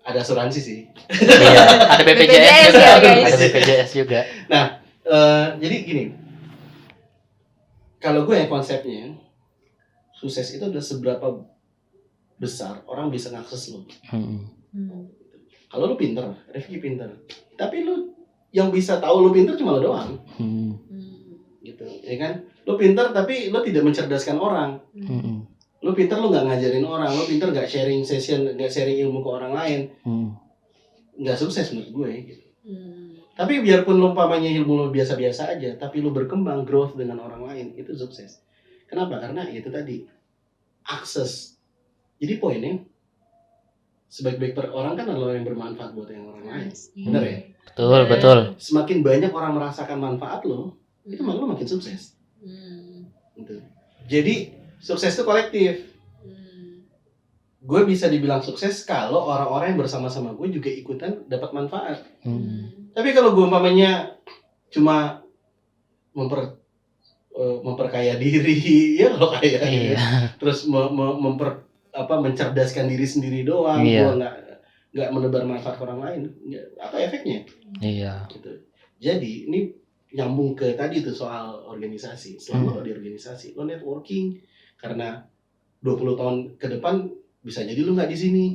Ada asuransi sih. Iya, ada BPJS BPJS juga. ya, guys. Ada BPJS juga. Nah, jadi gini. Kalau gue ya konsepnya, sukses itu adalah seberapa besar orang bisa ngakses lo. Kalau lu pinter, Rifki pinter. Tapi lu yang bisa tahu lu pinter cuma lu doang. Gitu, ya kan? Lu pinter tapi lu tidak mencerdaskan orang. Lu pinter lu nggak ngajarin orang, lu pinter nggak sharing session, nggak sharing ilmu ke orang lain. Nggak sukses menurut gue gitu. Tapi biarpun lu umpamanya ilmu lu biasa-biasa aja, tapi lu berkembang, growth dengan orang lain, itu sukses. Kenapa? Karena itu tadi akses. Jadi poinnya sebaik-baik orang kan adalah yang bermanfaat buat yang orang lain. Bener ya? Betul. Semakin banyak orang merasakan manfaat lo, itu malah lo makin sukses. Gitu. Jadi sukses itu kolektif. Gue bisa dibilang sukses kalau orang-orang yang bersama-sama gue juga ikutan dapat manfaat. Tapi kalau gue umpamanya cuma memperkaya diri, ya kalau kaya, terus mencerdaskan diri sendiri doang, gue nggak menebar manfaat ke orang lain, apa efeknya? Iya. Gitu. Jadi ini nyambung ke tadi tuh soal organisasi. Selama lo di organisasi, lo networking karena 20 tahun ke depan bisa jadi lo nggak di sini,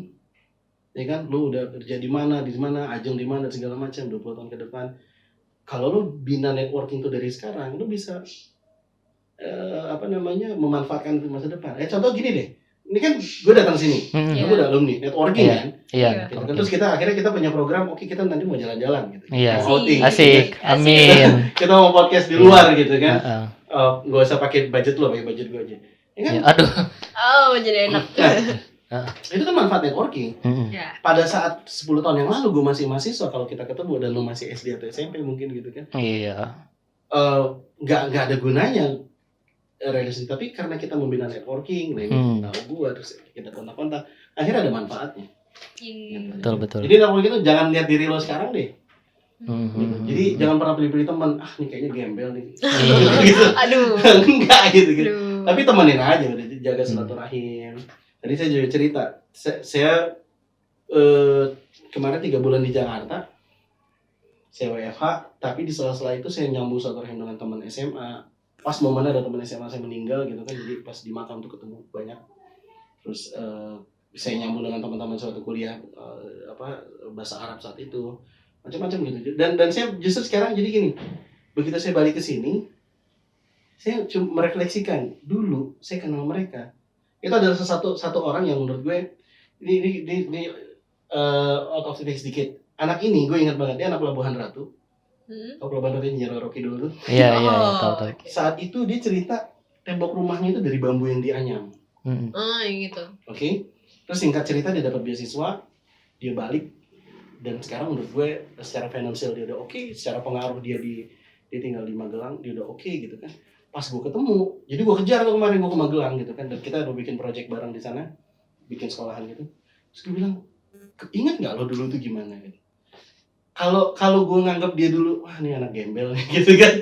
ya kan? Lo udah kerja di mana, ajeng di mana segala macam 20 tahun ke depan. Kalau lo bina networking tuh dari sekarang, lo bisa memanfaatkan itu masa depan. Contoh gini deh. Ini kan gue datang sini, aku udah alumni networking kan, gitu. Terus akhirnya kita punya program, oke kita nanti mau jalan-jalan gitu, outing, asik, gitu. Amin. Kita mau podcast di luar gitu kan, nggak usah pakai budget lo, pakai budget gue aja, ya kan? Aduh, jadi enak. Itu kan manfaat networking. Pada saat 10 tahun yang lalu gue masih mahasiswa, kalau kita ketemu dan lo masih SD atau SMP mungkin gitu kan, nggak ada gunanya relasi, tapi karena kita membina networking, tahu gua, terus kita kontak-kontak, akhirnya ada manfaatnya. Betul. Jadi networking itu jangan lihat diri lo sekarang deh. Gitu. Jadi jangan pernah pilih teman, nih kayaknya gembel nih. Gitu. Aduh. Enggak gitu. Tapi temenin aja, udah jaga silaturahim. Tadi saya juga cerita, saya kemarin 3 bulan di Jakarta, saya WFH, tapi di sela-sela itu saya nyambung silaturahim dengan teman SMA. Pas momennya ada teman SMA saya meninggal gitu kan, jadi pas di makam tuh ketemu banyak. Terus saya nyambung dengan teman-teman suatu kuliah bahasa Arab saat itu, macam-macam gitu. Dan saya justru sekarang jadi gini, begitu saya balik ke sini, saya cuma merefleksikan dulu saya kenal mereka. Itu adalah satu orang yang menurut gue ini out of the sedikit. Anak ini gue ingat banget, dia anak Pelabuhan Ratu. Kalau Pelabuhan Ratu Nyi Rocky dulu tuh. Iya, tahu. Saat itu dia cerita tembok rumahnya itu dari bambu yang dianyam. Gitu. Oke. Terus singkat cerita dia dapat beasiswa, dia balik, dan sekarang menurut gue secara finansial dia udah oke, secara pengaruh dia tinggal di Magelang, dia udah oke gitu kan. Pas gue ketemu, jadi gue kejar tuh kemarin gue ke Magelang gitu kan, dan kita udah bikin project bareng di sana, bikin sekolahan gitu. Terus gue bilang, ingat nggak lo dulu tuh gimana gitu? Kalau gue nganggap dia dulu, wah ini anak gembel gitu kan,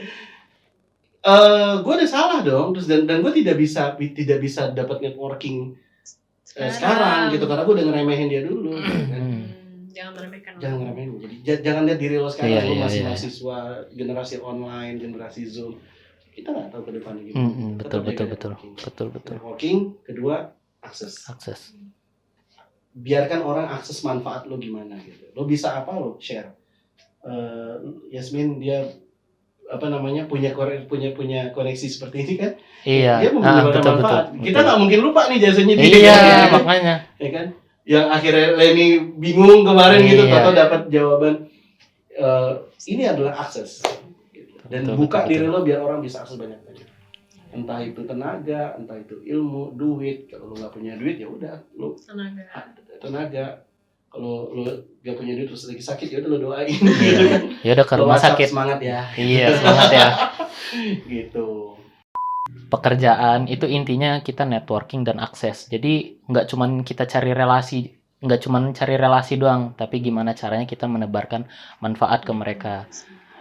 gue udah salah dong. Terus dan gue tidak bisa dapat networking sekarang gitu, karena gue udah ngeremehin dia dulu. Gitu kan. Jangan meremehkan. Jangan ngeremehin. Jadi jangan lihat diri lo sekarang, lo masih mahasiswa, generasi online, generasi Zoom. Kita nggak tahu ke depannya gitu. Betul. Networking, kedua akses. Biarkan orang akses manfaat lo gimana gitu. Lo bisa apa lo share. Yasmin dia punya koneksi seperti ini kan? Iya. Dia memberikan manfaat. Kita nggak mungkin lupa nih jasanya dia. Iya, makanya. Ya kan? Yang akhirnya Lenny bingung kemarin gitu, atau dapat jawaban. Ini adalah akses. Dan buka diri lo biar orang bisa akses banyak-banyak. Entah itu tenaga, entah itu ilmu, duit. Kalau lo nggak punya duit ya udah lo tenaga. Kalau lo gak punya duit terus lagi sakit ya udah lo doain. Ya udah ke rumah sakit. Semangat ya. Iya, semangat ya. Gitu. Pekerjaan itu intinya kita networking dan akses. Jadi nggak cuman kita cari relasi doang, tapi gimana caranya kita menebarkan manfaat ke mereka.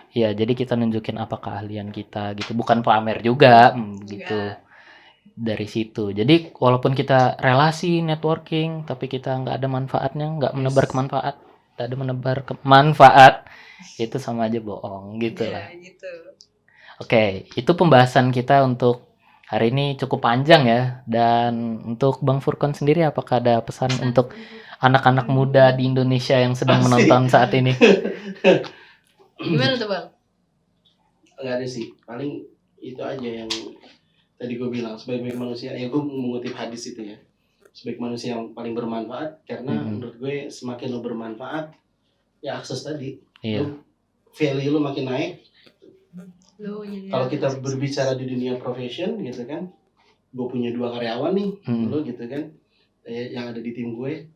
Ya, jadi kita nunjukin apa keahlian kita gitu, bukan pamer juga, gitu. Dari situ. Jadi walaupun kita relasi networking, tapi kita nggak ada manfaatnya, nggak menebar kemanfaat, nggak ada menebar manfaat, itu sama aja bohong gitu lah. Gitu. Oke, itu pembahasan kita untuk hari ini cukup panjang ya. Dan untuk Bang Furkon sendiri, apakah ada pesan untuk anak-anak muda di Indonesia yang sedang menonton saat ini? Gimana tuh Bang? Nggak ada sih, paling itu aja yang tadi gue bilang, sebaik-baik manusia, ya gue mengutip hadis itu ya, sebaik manusia yang paling bermanfaat, karena menurut gue semakin lo bermanfaat, ya akses tadi, Iya. value lo makin naik. Jadi Kalau kita berbicara di dunia profession gitu kan, gue punya 2 karyawan nih, lo gitu kan, yang ada di tim gue,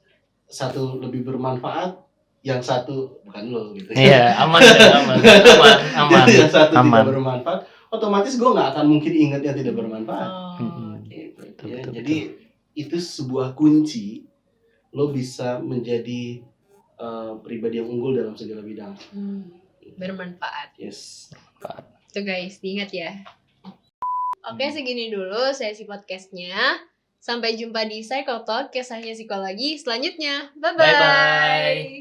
satu lebih bermanfaat, yang satu bukan lo gitu. Iya, aman. Yang satu aman. tidak bermanfaat, otomatis gue nggak akan mungkin ingat yang tidak bermanfaat. Betul, Ya, betul, jadi itu sebuah kunci lo bisa menjadi pribadi yang unggul dalam segala bidang. Bermanfaat. Yes. Itu guys, diingat ya. Oke, segini dulu sesi podcastnya. Sampai jumpa di Psycho Talk, kisahnya psikologi selanjutnya. Bye-bye. Bye-bye.